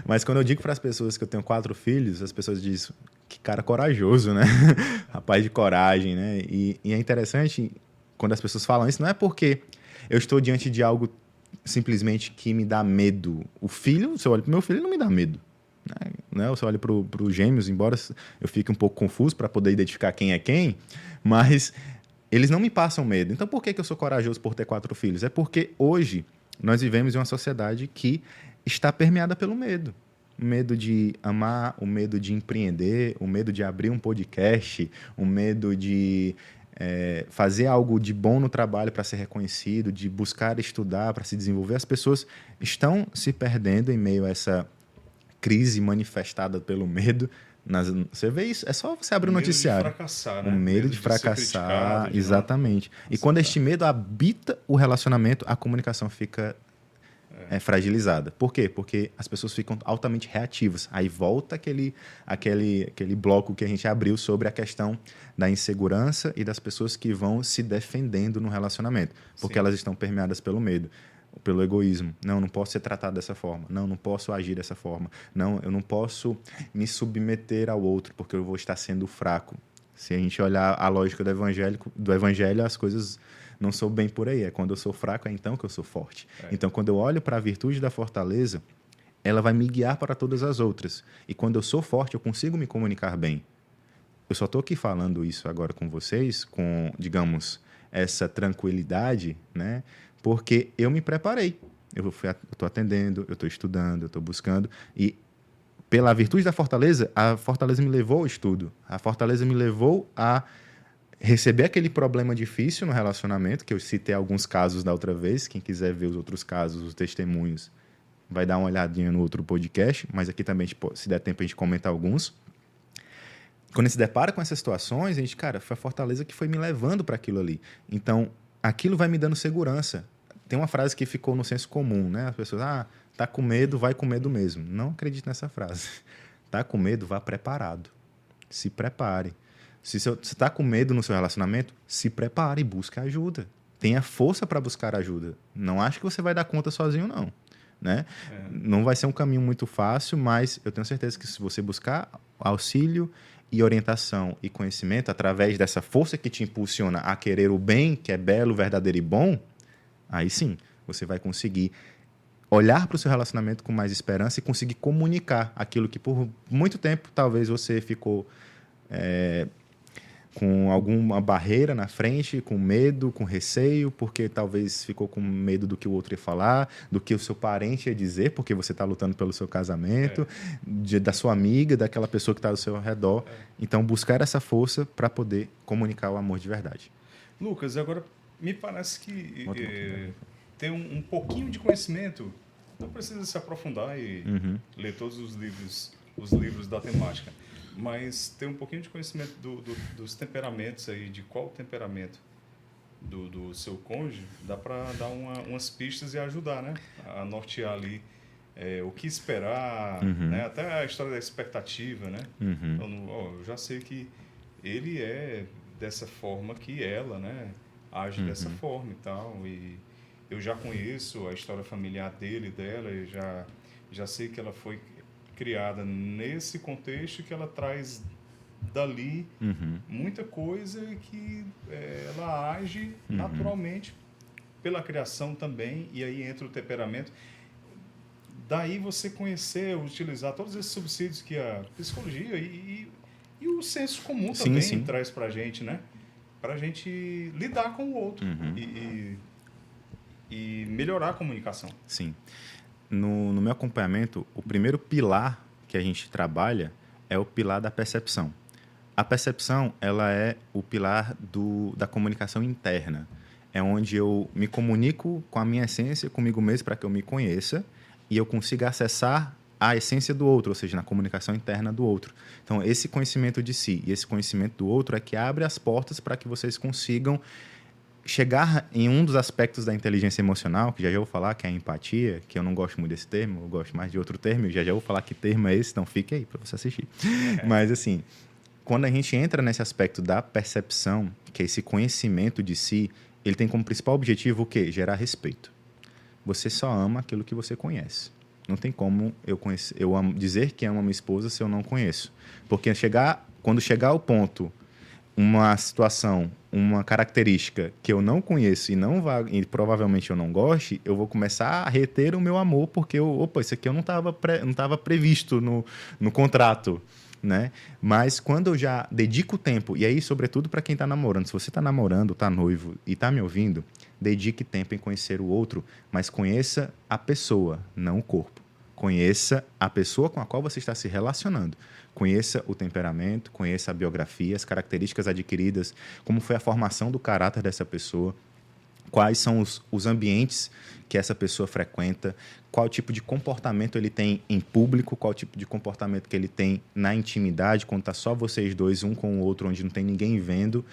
Mas quando eu digo para as pessoas que eu tenho 4 filhos, as pessoas dizem, que cara corajoso, né? Rapaz de coragem, né? E é interessante, quando as pessoas falam isso, não é porque eu estou diante de algo simplesmente que me dá medo. O filho, se eu olho para o meu filho, ele não me dá medo. Né? Se eu olho para os gêmeos, embora eu fique um pouco confuso para poder identificar quem é quem, mas eles não me passam medo. Então, por que eu sou corajoso por ter 4 filhos? É porque hoje nós vivemos em uma sociedade que está permeada pelo medo. O medo de amar, o medo de empreender, o medo de abrir um podcast, o medo de fazer algo de bom no trabalho para ser reconhecido, de buscar estudar para se desenvolver. As pessoas estão se perdendo em meio a essa crise manifestada pelo medo. Você vê isso, é só você abrir o noticiário. Medo de fracassar, né? O medo de fracassar, exatamente. E quando este medo habita o relacionamento, a comunicação fica fragilizada. Por quê? Porque as pessoas ficam altamente reativas. Aí volta aquele bloco que a gente abriu sobre a questão da insegurança e das pessoas que vão se defendendo no relacionamento. Porque elas estão permeadas pelo medo, pelo egoísmo. Não posso ser tratado dessa forma. Não posso agir dessa forma. Não, eu não posso me submeter ao outro porque eu vou estar sendo fraco. Se a gente olhar a lógica do evangelho, as coisas não sou bem por aí. É quando eu sou fraco, é então que eu sou forte. Então, quando eu olho para a virtude da fortaleza, ela vai me guiar para todas as outras. E quando eu sou forte, eu consigo me comunicar bem. Eu só estou aqui falando isso agora com vocês, com, digamos, essa tranquilidade, né? Porque eu me preparei. Eu estou atendendo, eu estou estudando, eu estou buscando. E pela virtude da fortaleza, a fortaleza me levou ao estudo. A fortaleza me levou a receber aquele problema difícil no relacionamento, que eu citei alguns casos da outra vez. Quem quiser ver os outros casos, os testemunhos, vai dar uma olhadinha no outro podcast, mas aqui também, se der tempo, a gente comenta alguns. Quando a gente se depara com essas situações, a gente, cara, foi a fortaleza que foi me levando para aquilo ali. Então, aquilo vai me dando segurança. Tem uma frase que ficou no senso comum, né? As pessoas, tá com medo, vai com medo mesmo. Não acredito nessa frase. Tá com medo, vá preparado. Se prepare. Se você está com medo no seu relacionamento, se prepare e busque ajuda. Tenha força para buscar ajuda. Não acho que você vai dar conta sozinho, não. Né? Não vai ser um caminho muito fácil, mas eu tenho certeza que se você buscar auxílio e orientação e conhecimento através dessa força que te impulsiona a querer o bem, que é belo, verdadeiro e bom, aí sim, você vai conseguir olhar para o seu relacionamento com mais esperança e conseguir comunicar aquilo que por muito tempo talvez você ficou com alguma barreira na frente, com medo, com receio, porque talvez ficou com medo do que o outro ia falar, do que o seu parente ia dizer, porque você está lutando pelo seu casamento, da sua amiga, daquela pessoa que está ao seu redor. Então, buscar essa força para poder comunicar o amor de verdade. Lucas, agora me parece que ter um pouquinho de conhecimento, não precisa se aprofundar e ler todos os livros da temática, mas ter um pouquinho de conhecimento dos temperamentos aí, de qual temperamento do seu cônjuge, dá para dar umas pistas e ajudar, né? A nortear ali o que esperar, né? Até a história da expectativa, né? Então, eu já sei que ele é dessa forma, que ela, né, age dessa forma e tal, e eu já conheço a história familiar dele e dela, e já sei que ela foi criada nesse contexto, que ela traz dali muita coisa que ela age naturalmente pela criação também, e aí entra o temperamento. Daí você conhecer, utilizar todos esses subsídios que a psicologia e o senso comum também traz para a gente, né? Para a gente lidar com o outro e melhorar a comunicação. Sim. No meu acompanhamento, o primeiro pilar que a gente trabalha é o pilar da percepção. A percepção, ela é o pilar da comunicação interna. É onde eu me comunico com a minha essência, comigo mesmo, para que eu me conheça e eu consiga acessar a essência do outro, ou seja, na comunicação interna do outro. Então, esse conhecimento de si e esse conhecimento do outro é que abre as portas para que vocês consigam chegar em um dos aspectos da inteligência emocional, que já vou falar, que é a empatia, que eu não gosto muito desse termo, eu gosto mais de outro termo, já vou falar que termo é esse, então fique aí para você assistir. Mas, assim, quando a gente entra nesse aspecto da percepção, que é esse conhecimento de si, ele tem como principal objetivo o quê? Gerar respeito. Você só ama aquilo que você conhece. Não tem como dizer que amo a minha esposa se eu não conheço. Porque quando chegar ao ponto, uma situação, uma característica que eu não conheço e provavelmente eu não goste, eu vou começar a reter o meu amor, porque isso aqui eu não estava previsto no contrato, né? Mas quando eu já dedico tempo, e aí sobretudo para quem está namorando, se você está namorando, está noivo e está me ouvindo, dedique tempo em conhecer o outro, mas conheça a pessoa, não o corpo. Conheça a pessoa com a qual você está se relacionando. Conheça o temperamento, conheça a biografia, as características adquiridas, como foi a formação do caráter dessa pessoa, quais são os ambientes que essa pessoa frequenta, qual tipo de comportamento ele tem em público, qual tipo de comportamento que ele tem na intimidade, quando está só vocês dois, um com o outro, onde não tem ninguém vendo,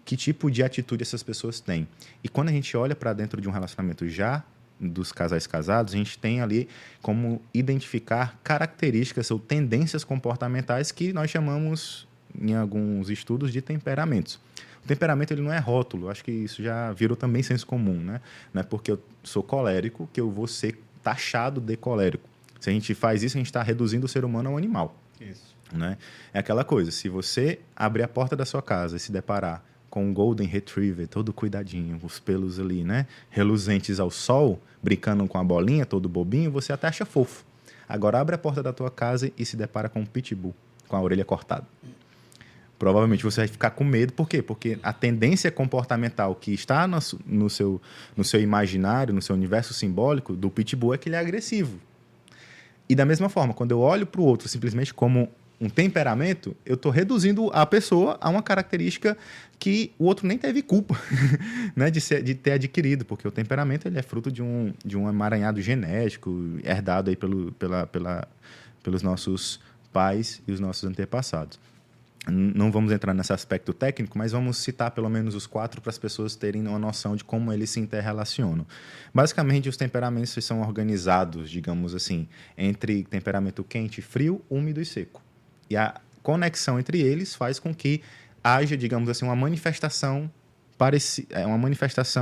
que tipo de atitude essas pessoas têm. E quando a gente olha para dentro de um relacionamento já dos casais casados, a gente tem ali como identificar características ou tendências comportamentais que nós chamamos, em alguns estudos, de temperamentos. O temperamento ele não é rótulo, acho que isso já virou também senso comum, né? Não é porque eu sou colérico que eu vou ser taxado de colérico. Se a gente faz isso, a gente está reduzindo o ser humano a um animal. Isso. Né? É aquela coisa, se você abrir a porta da sua casa e se deparar com um Golden Retriever, todo cuidadinho, os pelos ali, né, reluzentes ao sol, brincando com a bolinha, todo bobinho, você até acha fofo. Agora abre a porta da tua casa e se depara com um pitbull, com a orelha cortada. Provavelmente você vai ficar com medo. Por quê? Porque a tendência comportamental que está no seu imaginário, no seu universo simbólico do pitbull é que ele é agressivo. E da mesma forma, quando eu olho para o outro simplesmente como um temperamento, eu estou reduzindo a pessoa a uma característica que o outro nem teve culpa né, de ter adquirido, porque o temperamento ele é fruto de um emaranhado genético herdado aí pelos nossos pais e os nossos antepassados. Não vamos entrar nesse aspecto técnico, mas vamos citar pelo menos os 4 para as pessoas terem uma noção de como eles se interrelacionam. Basicamente, os temperamentos são organizados, digamos assim, entre temperamento quente, frio, úmido e seco. E a conexão entre eles faz com que haja, digamos assim, uma manifestação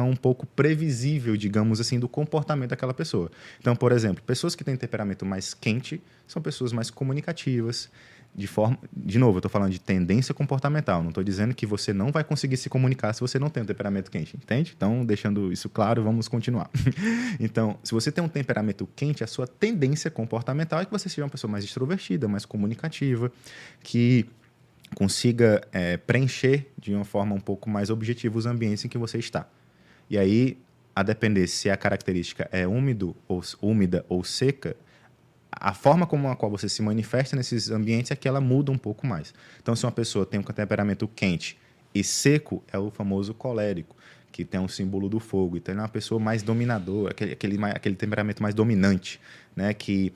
um pouco previsível, digamos assim, do comportamento daquela pessoa. Então, por exemplo, pessoas que têm temperamento mais quente são pessoas mais comunicativas, de novo, eu estou falando de tendência comportamental, não estou dizendo que você não vai conseguir se comunicar se você não tem um temperamento quente, entende? Então, deixando isso claro, vamos continuar. Então, se você tem um temperamento quente, a sua tendência comportamental é que você seja uma pessoa mais extrovertida, mais comunicativa, que consiga preencher de uma forma um pouco mais objetiva os ambientes em que você está. E aí, a depender se a característica é úmida ou seca, a forma como a qual você se manifesta nesses ambientes é que ela muda um pouco mais. Então, se uma pessoa tem um temperamento quente e seco, é o famoso colérico, que tem um símbolo do fogo. Então, ele é uma pessoa mais dominadora, aquele temperamento mais dominante, né? Que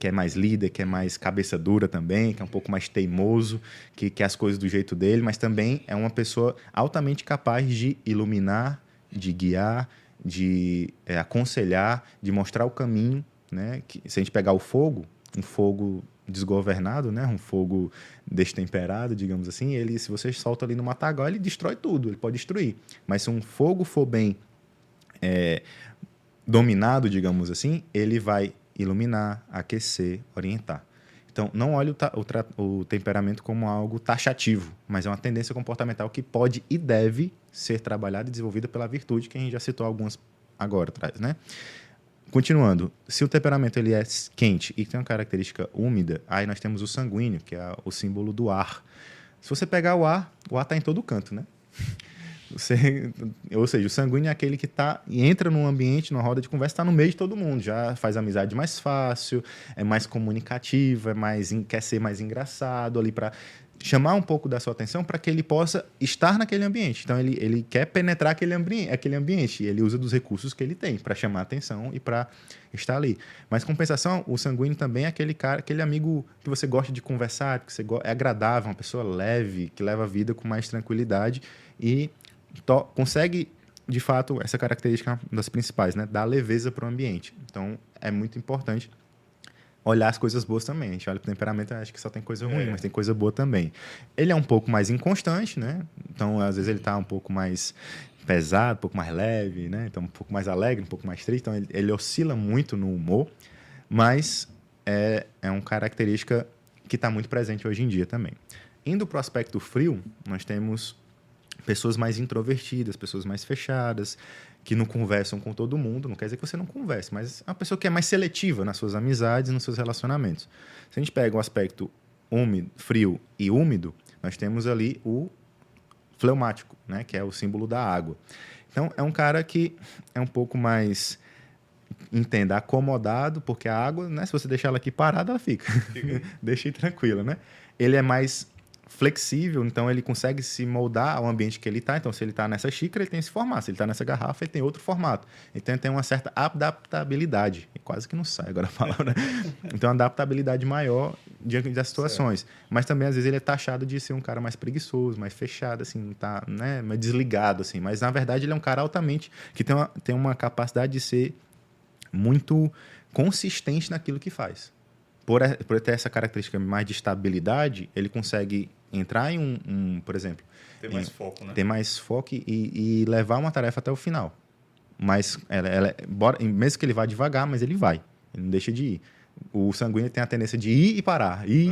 é mais líder, que é mais cabeça dura também, que é um pouco mais teimoso, que quer as coisas do jeito dele, mas também é uma pessoa altamente capaz de iluminar, de guiar, de aconselhar, de mostrar o caminho. Né? Que, se a gente pegar um fogo desgovernado, né? Um fogo destemperado, digamos assim, se você solta ali no matagal, ele destrói tudo, ele pode destruir. Mas se um fogo for bem dominado, digamos assim, ele vai iluminar, aquecer, orientar. Então, não olhe o temperamento como algo taxativo, mas é uma tendência comportamental que pode e deve ser trabalhada e desenvolvida pela virtude, que a gente já citou algumas agora atrás, né? Continuando, se o temperamento ele é quente e tem uma característica úmida, aí nós temos o sanguíneo, que é o símbolo do ar. Se você pegar o ar está em todo canto, né? Ou seja, o sanguíneo é aquele que entra num ambiente, numa roda de conversa, está no meio de todo mundo, já faz amizade mais fácil, é mais comunicativo, quer ser mais engraçado ali para chamar um pouco da sua atenção para que ele possa estar naquele ambiente. Então, ele quer penetrar aquele ambiente e ele usa dos recursos que ele tem para chamar a atenção e para estar ali. Mas, compensação, o sanguíneo também é aquele amigo que você gosta de conversar, que é agradável, uma pessoa leve, que leva a vida com mais tranquilidade e consegue de fato, essa característica é uma das principais, né? Dar leveza para o ambiente. Então, é muito importante olhar as coisas boas também. A gente olha para o temperamento, acho que só tem coisa ruim, mas tem coisa boa também. Ele é um pouco mais inconstante, né? Então, às vezes, ele está um pouco mais pesado, um pouco mais leve, né? Então, um pouco mais alegre, um pouco mais triste. Então, ele oscila muito no humor, mas é uma característica que está muito presente hoje em dia também. Indo para o aspecto frio, nós temos pessoas mais introvertidas, pessoas mais fechadas, que não conversam com todo mundo. Não quer dizer que você não converse, mas é uma pessoa que é mais seletiva nas suas amizades e nos seus relacionamentos. Se a gente pega o aspecto úmido, frio e úmido, nós temos ali o fleumático, né, que é o símbolo da água. Então, é um cara que é um pouco mais, entenda, acomodado, porque a água, né, se você deixar ela aqui parada, ela fica. Deixa aí tranquila, né? Ele é mais flexível, então ele consegue se moldar ao ambiente que ele está. Então, se ele está nessa xícara, ele tem esse formato. Se ele está nessa garrafa, ele tem outro formato. Então, ele tem uma certa adaptabilidade. E quase que não sai agora a palavra. Então, uma adaptabilidade maior diante das situações. Certo. Mas também, às vezes, ele é taxado de ser um cara mais preguiçoso, mais fechado, assim, tá, né, mais desligado, assim. Mas, na verdade, ele é um cara altamente que tem uma capacidade de ser muito consistente naquilo que faz. Por ter essa característica mais de estabilidade, ele consegue entrar em por exemplo... Ter mais foco, né? Ter mais foco e levar uma tarefa até o final. Mas, mesmo que ele vá devagar, mas ele vai. Ele não deixa de ir. O sanguíneo tem a tendência de ir e parar, ir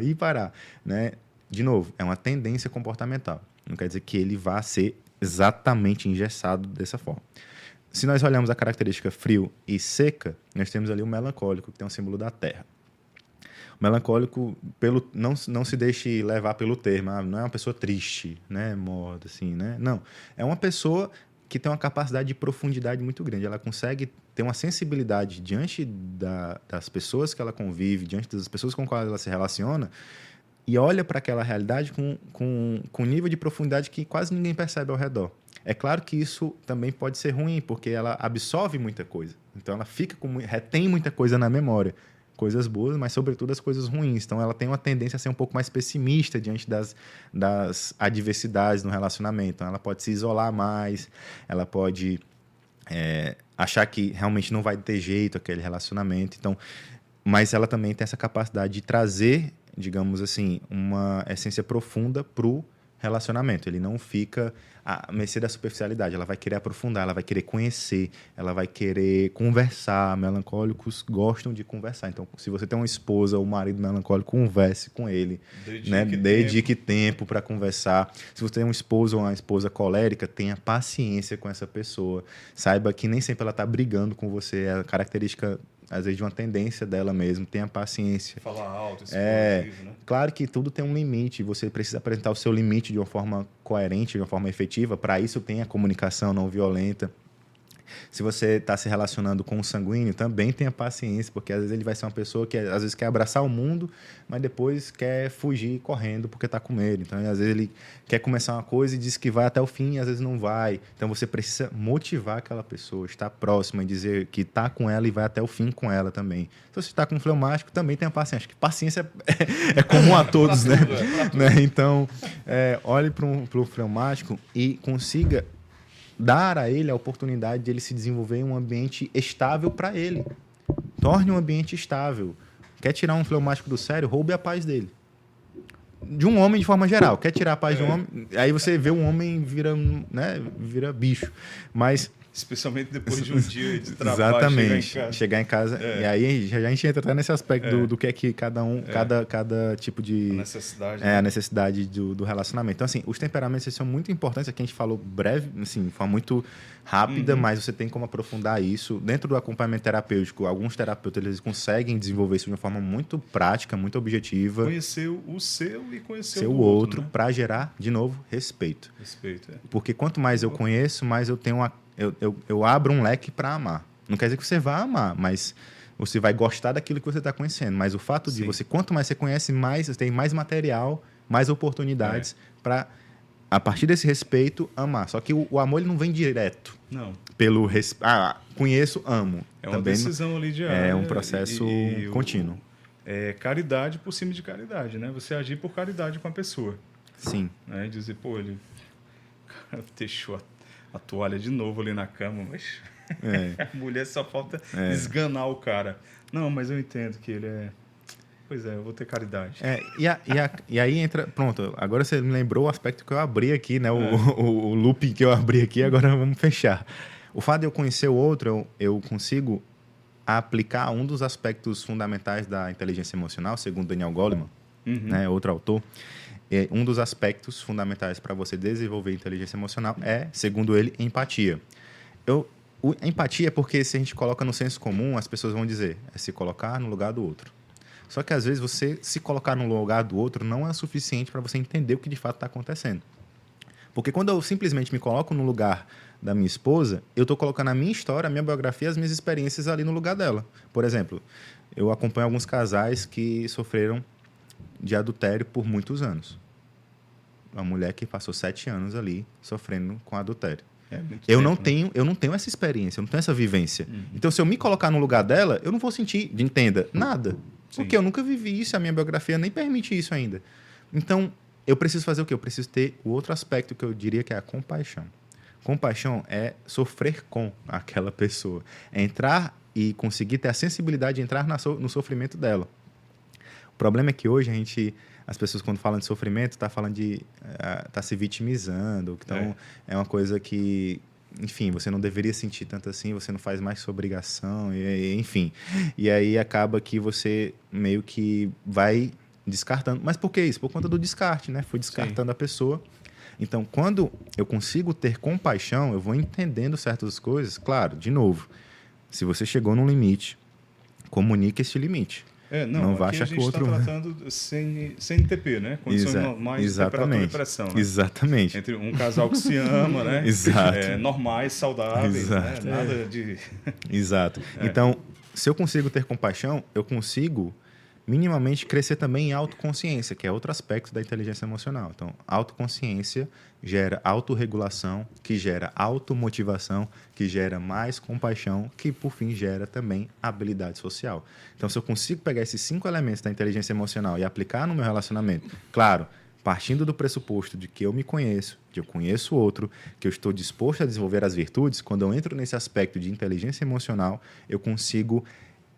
e parar. Né? De novo, é uma tendência comportamental. Não quer dizer que ele vá ser exatamente engessado dessa forma. Se nós olhamos a característica frio e seca, nós temos ali o melancólico, que tem um símbolo da terra. O melancólico, não se deixe levar pelo termo, não é uma pessoa triste, né, morta, assim, né? Não, é uma pessoa que tem uma capacidade de profundidade muito grande. Ela consegue ter uma sensibilidade diante das pessoas que ela convive, diante das pessoas com quais ela se relaciona, e olha para aquela realidade com um nível de profundidade que quase ninguém percebe ao redor. É claro que isso também pode ser ruim, porque ela absorve muita coisa. Então, ela retém muita coisa na memória. Coisas boas, mas, sobretudo, as coisas ruins. Então, ela tem uma tendência a ser um pouco mais pessimista diante das adversidades no relacionamento. Então, ela pode se isolar mais, ela pode achar que realmente não vai ter jeito aquele relacionamento. Então, mas ela também tem essa capacidade de trazer, digamos assim, uma essência profunda para o relacionamento. Ele não fica à mercê da superficialidade. Ela vai querer aprofundar, ela vai querer conhecer, ela vai querer conversar. Melancólicos gostam de conversar. Então, se você tem uma esposa ou um marido melancólico, converse com ele. Dedique tempo para conversar. Se você tem um esposo ou uma esposa colérica, tenha paciência com essa pessoa. Saiba que nem sempre ela está brigando com você. É a característica, às vezes, de uma tendência dela mesmo. Tenha paciência. Falar alto, explosivo, né? Claro que tudo tem um limite. Você precisa apresentar o seu limite de uma forma coerente, de uma forma efetiva. Para isso, tem a comunicação não violenta. Se você está se relacionando com um sanguíneo, também tenha paciência, porque às vezes ele vai ser uma pessoa que às vezes quer abraçar o mundo, mas depois quer fugir correndo porque está com medo. Então, às vezes ele quer começar uma coisa e diz que vai até o fim e às vezes não vai. Então, você precisa motivar aquela pessoa, estar próxima e dizer que está com ela e vai até o fim com ela também. Se você está com um fleumático, também tenha paciência. Acho que paciência é comum a todos, né? Então, olhe para o fleumático e consiga dar a ele a oportunidade de ele se desenvolver em um ambiente estável para ele. Torne um ambiente estável. Quer tirar um fleumático do sério? Roube a paz dele. De um homem de forma geral. Quer tirar a paz de um homem? Aí você vê um homem vira bicho. Mas... especialmente depois de um dia de trabalho. Exatamente. Chegar em casa. E aí a gente entra até nesse aspecto do que é que cada tipo de... a necessidade do relacionamento. Então, assim, os temperamentos são muito importantes. Aqui a gente falou breve, assim, de forma muito rápida, mas você tem como aprofundar isso. Dentro do acompanhamento terapêutico, alguns terapeutas eles conseguem desenvolver isso de uma forma muito prática, muito objetiva. Conhecer o seu e conhecer o outro, né? Para gerar, de novo, respeito. Porque quanto mais eu conheço, mais eu tenho eu abro um leque para amar. Não quer dizer que você vai amar, mas você vai gostar daquilo que você está conhecendo. Mas o fato de você, quanto mais você conhece, mais você tem mais material, mais oportunidades para, a partir desse respeito, amar. Só que o amor ele não vem direto. Não. Pelo conheço, amo. É uma decisão ali diária. É um processo contínuo. É caridade por cima de caridade, né? Você agir por caridade com a pessoa. Sim. Né? Dizer, pô, ele deixou a toalha de novo ali na cama, mas a mulher só falta esganar o cara. Não, mas eu entendo que ele é... Pois é, eu vou ter caridade. E aí entra... Pronto, agora você me lembrou o aspecto que eu abri aqui, né? O looping que eu abri aqui, agora vamos fechar. O fato de eu conhecer o outro, eu consigo aplicar um dos aspectos fundamentais da inteligência emocional, segundo Daniel Goleman, né, outro autor. Um dos aspectos fundamentais para você desenvolver inteligência emocional é, segundo ele, empatia. Empatia é porque, se a gente coloca no senso comum, as pessoas vão dizer, é se colocar no lugar do outro. Só que, às vezes, você se colocar no lugar do outro não é suficiente para você entender o que de fato está acontecendo. Porque quando eu simplesmente me coloco no lugar da minha esposa, eu estou colocando a minha história, a minha biografia, as minhas experiências ali no lugar dela. Por exemplo, eu acompanho alguns casais que sofreram de adultério por muitos anos. Uma mulher que passou 7 anos ali sofrendo com adultério. Eu não tenho essa experiência, eu não tenho essa vivência. Então, se eu me colocar no lugar dela, eu não vou sentir, entenda, nada. Sim. Porque eu nunca vivi isso, a minha biografia nem permite isso ainda. Então, eu preciso fazer o quê? Eu preciso ter o outro aspecto que eu diria que é a compaixão. Compaixão é sofrer com aquela pessoa. É entrar e conseguir ter a sensibilidade de entrar no sofrimento dela. O problema é que hoje as pessoas, quando falam de sofrimento, estão falando de... Está se vitimizando. Então, é uma coisa que... Enfim, você não deveria sentir tanto assim, você não faz mais sua obrigação, enfim. E aí acaba que você meio que vai descartando. Mas por que isso? Por conta do descarte, né? Foi descartando a pessoa. Então, quando eu consigo ter compaixão, eu vou entendendo certas coisas. Claro, de novo, se você chegou num limite, comunique esse limite. Não vai achar que o outro... a gente está tratando CNTP, né? Condições normais de temperatura e pressão. Né? Exatamente. Entre um casal que se ama, né? Exato. Normais, saudáveis, né? Nada de... Exato. Então, se eu consigo ter compaixão, eu consigo minimamente crescer também em autoconsciência, que é outro aspecto da inteligência emocional. Então, autoconsciência gera autorregulação, que gera automotivação, que gera mais compaixão, que, por fim, gera também habilidade social. Então, se eu consigo pegar esses 5 elementos da inteligência emocional e aplicar no meu relacionamento, claro, partindo do pressuposto de que eu me conheço, de eu conheço o outro, que eu estou disposto a desenvolver as virtudes, quando eu entro nesse aspecto de inteligência emocional, eu consigo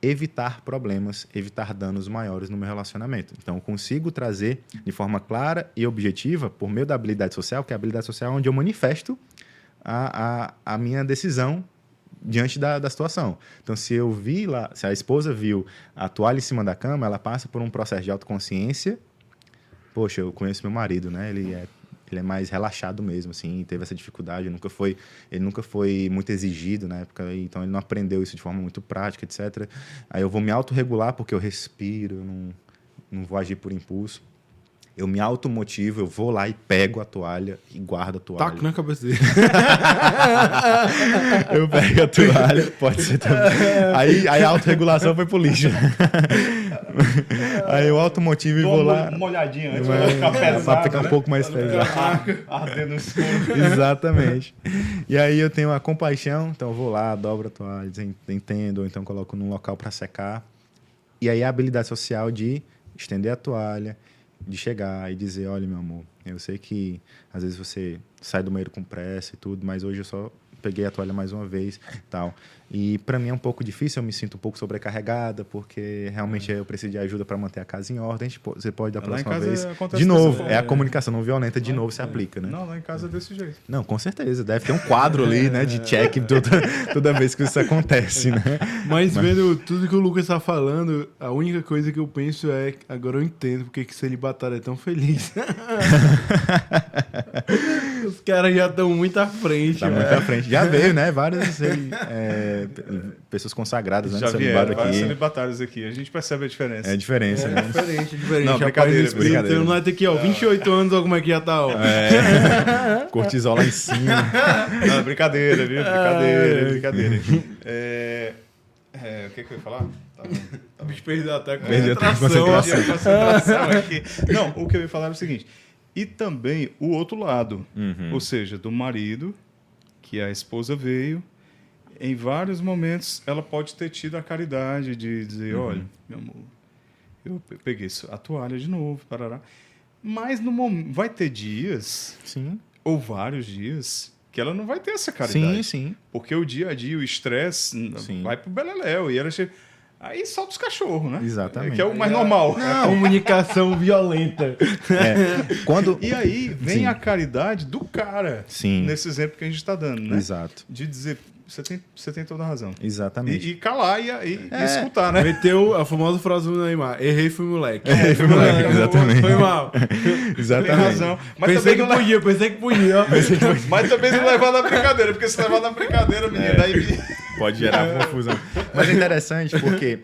evitar problemas, evitar danos maiores no meu relacionamento. Então, eu consigo trazer de forma clara e objetiva, por meio da habilidade social, que é a habilidade social onde eu manifesto a minha decisão diante da situação. Então, se a esposa viu a toalha em cima da cama, ela passa por um processo de autoconsciência. Poxa, eu conheço meu marido, né? Ele é mais relaxado mesmo, assim, teve essa dificuldade, ele nunca foi muito exigido na época, então ele não aprendeu isso de forma muito prática, etc. Aí eu vou me autorregular porque eu respiro, eu não vou agir por impulso. Eu me automotivo, eu vou lá e pego a toalha e guardo a toalha. Taco na cabeça dele. Eu pego a toalha, pode ser também. Aí a autorregulação foi pro lixo. Aí eu automotivo e vou lá... Uma olhadinha antes, pra ficar pesado, pra ficar um pouco mais pesado. Ardendo no escuro. Exatamente. E aí eu tenho a compaixão, então eu vou lá, dobro a toalha, entendo, ou então coloco num local para secar. E aí a habilidade social de estender a toalha, de chegar e dizer, olha, meu amor, eu sei que às vezes você sai do banheiro com pressa e tudo, mas hoje eu só peguei a toalha mais uma vez, tal. E para mim é um pouco difícil, eu me sinto um pouco sobrecarregada, porque realmente eu preciso de ajuda para manter a casa em ordem. Você pode da próxima vez. De novo, é a comunicação não violenta, de novo se aplica, né? Não, lá em casa é desse jeito. Não, com certeza. Deve ter um quadro ali, né, de check toda vez que isso acontece, né? Mas vendo tudo que o Lucas está falando, a única coisa que eu penso é, agora eu entendo porque que celibatário é tão feliz. Os caras já estão muito à frente. Tá muito à frente. Já veio, né? Várias pessoas consagradas, né? Já vieram vários celibatários aqui. A gente percebe a diferença. É a diferença, né? Diferente. Não, brincadeira. Então nós tem aqui, ó, 28 anos, olha como é que já tá, ó. Cortisol lá em cima. Não, brincadeira, viu? Brincadeira. O que eu ia falar? O bicho perdeu até a concentração aqui. Não, o que eu ia falar é o seguinte. E também o outro lado, ou seja, do marido, que a esposa veio, em vários momentos ela pode ter tido a caridade de dizer, olha, meu amor, eu peguei a toalha de novo, parará. Mas vai ter dias, Sim. ou vários dias, que ela não vai ter essa caridade. Sim, sim. Porque o dia a dia, o estresse vai pro beleléu. E ela chega... Aí solta os cachorros, né? Exatamente. Que é o mais normal. É a comunicação violenta. E aí vem a caridade do cara. Sim. Nesse exemplo que a gente está dando, né? Exato. De dizer, você tem toda a razão. Exatamente. E calar e escutar, né? Meteu a famosa frase do Neymar: errei, fui moleque. Fui moleque, exatamente. Foi mal. Exatamente. Tem razão. Mas Pensei também que podia. Mas também não levar na brincadeira, porque se levar na brincadeira, menino, aí... Pode gerar confusão. Mas é interessante porque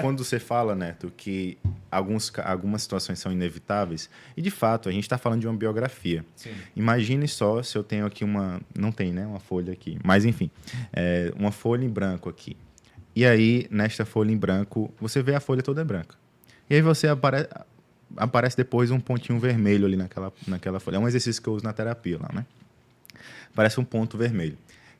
quando você fala, Neto, que algumas situações são inevitáveis, e de fato, a gente está falando de uma biografia. Sim. Imagine só se eu tenho aqui uma... Não tem, né? Uma folha aqui. Mas, enfim, uma folha em branco aqui. E aí, nesta folha em branco, você vê a folha toda branca. E aí você aparece depois um pontinho vermelho ali naquela folha. É um exercício que eu uso na terapia lá, né? Parece um ponto vermelho.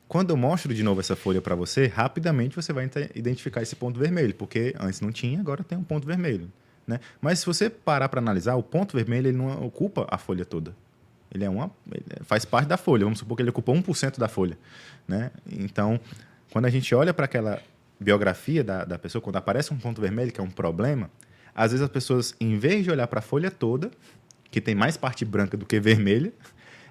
Quando eu mostro de novo essa folha para você, rapidamente você vai identificar esse ponto vermelho, porque antes não tinha, agora tem um ponto vermelho, né? Mas se você parar para analisar, o ponto vermelho ele não ocupa a folha toda. Ele faz parte da folha. Vamos supor que ele ocupa 1% da folha, né? Então, quando a gente olha para aquela biografia da pessoa, quando aparece um ponto vermelho, que é um problema, às vezes as pessoas, em vez de olhar para a folha toda, que tem mais parte branca do que vermelha,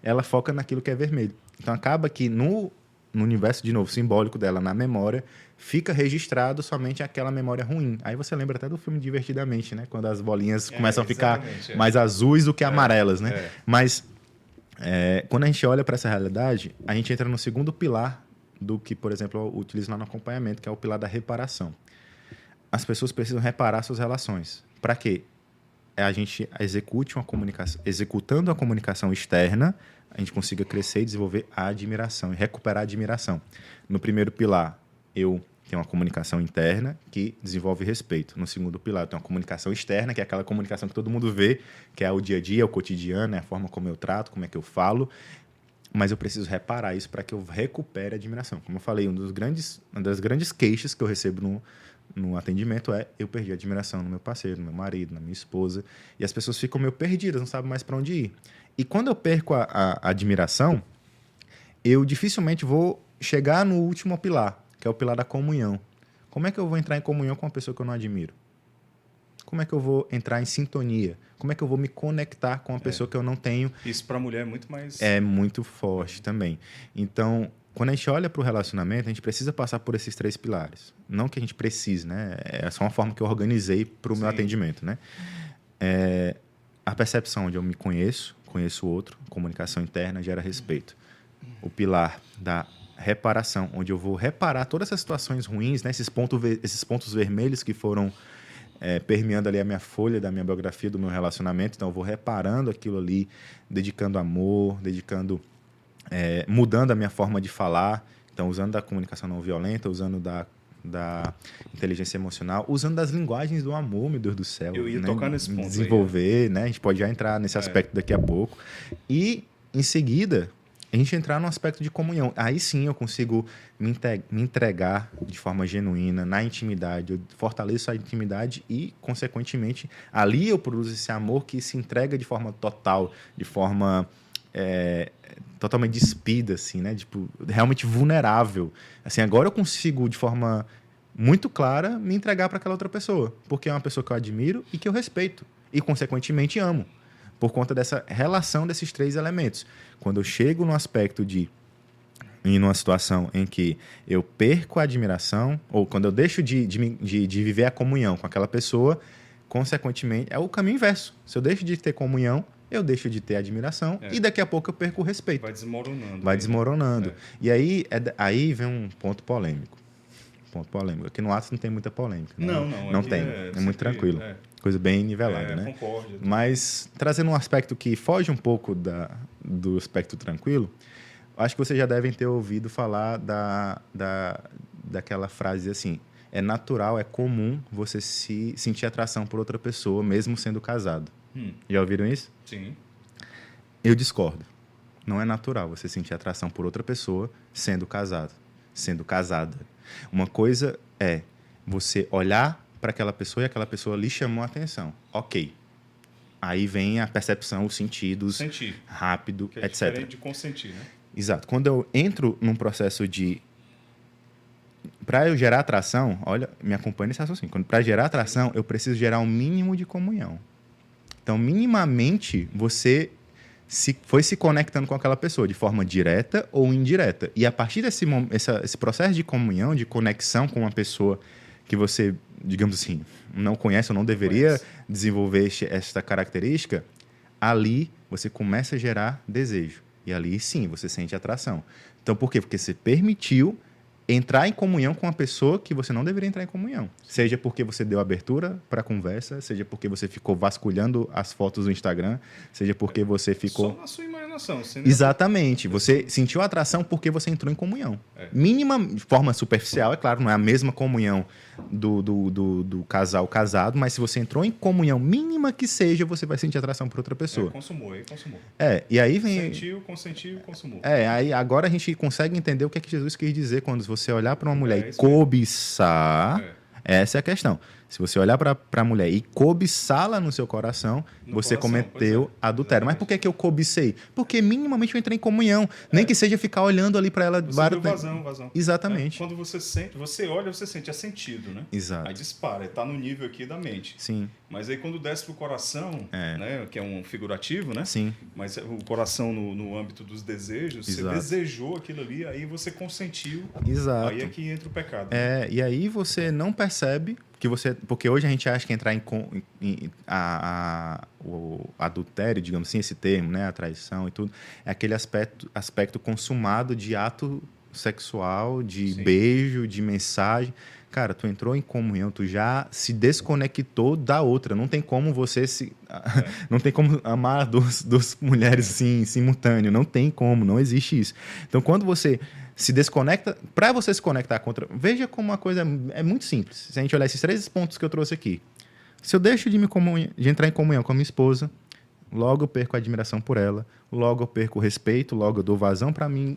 ela foca naquilo que é vermelho. Então, acaba que no universo, de novo, simbólico dela, na memória, fica registrado somente aquela memória ruim. Aí você lembra até do filme Divertidamente, né? Quando as bolinhas começam a ficar mais azuis do que amarelas, né? Mas quando a gente olha para essa realidade, a gente entra no segundo pilar do que, por exemplo, eu utilizo lá no acompanhamento, que é o pilar da reparação. As pessoas precisam reparar suas relações. Para quê? A gente execute uma comunicação, executando a comunicação externa, a gente consiga crescer e desenvolver a admiração e recuperar a admiração. No primeiro pilar, eu tenho uma comunicação interna que desenvolve respeito. No segundo pilar, eu tenho uma comunicação externa, que é aquela comunicação que todo mundo vê, que é o dia a dia, o cotidiano, é a forma como eu trato, como é que eu falo. Mas eu preciso reparar isso para que eu recupere a admiração. Como eu falei, uma das grandes queixas que eu recebo no atendimento eu perdi a admiração no meu parceiro, no meu marido, na minha esposa. E as pessoas ficam meio perdidas, não sabem mais para onde ir. E quando eu perco a admiração, eu dificilmente vou chegar no último pilar, que é o pilar da comunhão. Como é que eu vou entrar em comunhão com uma pessoa que eu não admiro? Como é que eu vou entrar em sintonia? Como é que eu vou me conectar com uma pessoa que eu não tenho? Isso para a mulher é muito mais... É muito forte também. Então, quando a gente olha para o relacionamento, a gente precisa passar por esses 3 pilares. Não que a gente precise, né? É só uma forma que eu organizei para o meu atendimento, né? A percepção onde eu me conheço o outro, comunicação interna gera respeito. O pilar da reparação, onde eu vou reparar todas essas situações ruins, né? Esses pontos vermelhos que foram permeando ali a minha folha da minha biografia, do meu relacionamento. Então, eu vou reparando aquilo ali, dedicando amor, mudando a minha forma de falar. Então, usando da comunicação não violenta, usando da inteligência emocional, usando das linguagens do amor, meu Deus do céu. Eu ia tocar nesse ponto. Desenvolver, né? A gente pode já entrar nesse aspecto daqui a pouco. E, em seguida, a gente entrar no aspecto de comunhão. Aí sim eu consigo me entregar de forma genuína, na intimidade. Eu fortaleço a intimidade e, consequentemente, ali eu produzo esse amor que se entrega de forma total, de forma totalmente despida, assim, né? Tipo, realmente vulnerável. Assim, agora eu consigo, de forma muito clara, me entregar para aquela outra pessoa, porque é uma pessoa que eu admiro e que eu respeito e, consequentemente, amo, por conta dessa relação desses 3 elementos. Quando eu chego no aspecto em uma situação em que eu perco a admiração, ou quando eu deixo de viver a comunhão com aquela pessoa, consequentemente, é o caminho inverso. Se eu deixo de ter comunhão, eu deixo de ter admiração e daqui a pouco eu perco o respeito. Vai desmoronando. Vai desmoronando. E aí vem um ponto polêmico. Aqui no Atos não tem muita polêmica. Né? Não tem. É muito tranquilo. Coisa bem nivelada, né? Concordo. Mas, trazendo um aspecto que foge um pouco do aspecto tranquilo, acho que vocês já devem ter ouvido falar daquela frase assim: é natural, é comum você se sentir atração por outra pessoa, mesmo sendo casado. Já ouviram isso? Sim. Eu discordo. Não é natural você sentir atração por outra pessoa sendo casado, sendo casada. Uma coisa é você olhar para aquela pessoa e aquela pessoa lhe chamou a atenção. Ok. Aí vem a percepção, os sentidos, rápido, que é etc. diferente de consentir, né? Exato. Quando eu entro num processo de... Para eu gerar atração, olha, me acompanha nesse raciocínio. Para gerar atração, eu preciso gerar um mínimo de comunhão. Então, minimamente, você foi se conectando com aquela pessoa de forma direta ou indireta. E a partir esse processo de comunhão, de conexão com uma pessoa que você, digamos assim, não conhece ou não deveria desenvolver esta característica, ali você começa a gerar desejo. E ali, sim, você sente atração. Então, por quê? Porque você permitiu entrar em comunhão com uma pessoa que você não deveria entrar em comunhão. Seja porque você deu abertura para a conversa, seja porque você ficou vasculhando as fotos do Instagram, seja porque você ficou... Só na sua imaginação. Exatamente. Você sentiu atração porque você entrou em comunhão. Mínima, de forma superficial, é claro, não é a mesma comunhão do casal casado, mas se você entrou em comunhão mínima que seja, você vai sentir atração por outra pessoa. Consumou. E aí vem... Sentiu, consentiu, consumou. Aí agora a gente consegue entender o que é que Jesus quis dizer quando você olhar para uma mulher e cobiçar... Essa é a questão. Se você olhar para a mulher e cobiçá-la no seu coração, você cometeu adultério. Mas por que eu cobicei? Porque minimamente eu entrei em comunhão. Nem que seja ficar olhando ali para ela... Você deu vazão. Exatamente. Quando você sente, você olha, você sente, é sentido, né? Exato. Aí dispara, está no nível aqui da mente. Sim. Mas aí quando desce pro coração, né, que é um figurativo, né? Sim. Mas o coração no âmbito dos desejos, você desejou aquilo ali, aí você consentiu. Exato. Aí é que entra o pecado. E aí você não percebe que você... Porque hoje a gente acha que entrar o adultério, digamos assim, esse termo, né, a traição e tudo, é aquele aspecto consumado de ato sexual, de beijo, de mensagem. Cara, tu entrou em comunhão, tu já se desconectou da outra. Não tem como você não tem como amar duas mulheres assim, simultâneo. Não tem como, não existe isso. Então, quando você se desconecta, para você se conectar com outra... Veja como uma coisa é muito simples. Se a gente olhar esses 3 pontos que eu trouxe aqui. Se eu deixo de entrar em comunhão com a minha esposa, logo eu perco a admiração por ela, logo eu perco o respeito, logo eu dou vazão para mim,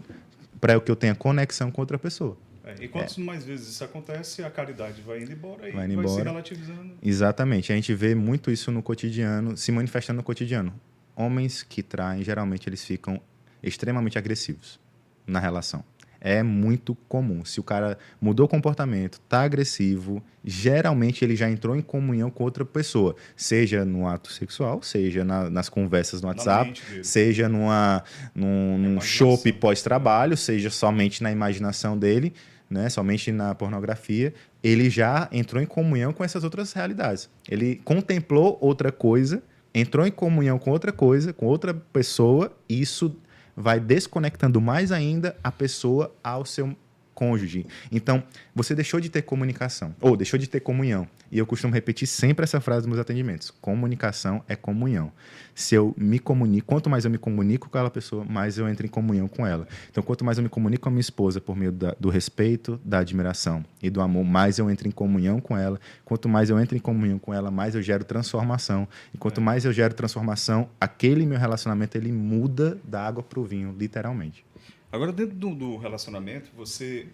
para que eu tenha conexão com outra pessoa. E quantas mais vezes isso acontece, a caridade vai indo embora e vai se relativizando. Exatamente. A gente vê muito isso no cotidiano, se manifestando no cotidiano. Homens que traem, geralmente, eles ficam extremamente agressivos na relação. É muito comum. Se o cara mudou o comportamento, está agressivo, geralmente ele já entrou em comunhão com outra pessoa. Seja no ato sexual, seja nas conversas no WhatsApp, seja num chopp pós-trabalho, seja somente na imaginação dele, né, somente na pornografia, ele já entrou em comunhão com essas outras realidades. Ele contemplou outra coisa, entrou em comunhão com outra coisa, com outra pessoa, e isso vai desconectando mais ainda a pessoa ao seu cônjuge. Então, você deixou de ter comunicação, ou deixou de ter comunhão. E eu costumo repetir sempre essa frase nos meus atendimentos. Comunicação é comunhão. Se eu me comunico, quanto mais eu me comunico com aquela pessoa, mais eu entro em comunhão com ela. Então, quanto mais eu me comunico com a minha esposa por meio do respeito, da admiração e do amor, mais eu entro em comunhão com ela. Quanto mais eu entro em comunhão com ela, mais eu gero transformação. E quanto mais eu gero transformação, aquele meu relacionamento, ele muda da água para o vinho, literalmente. Agora, dentro do relacionamento, você,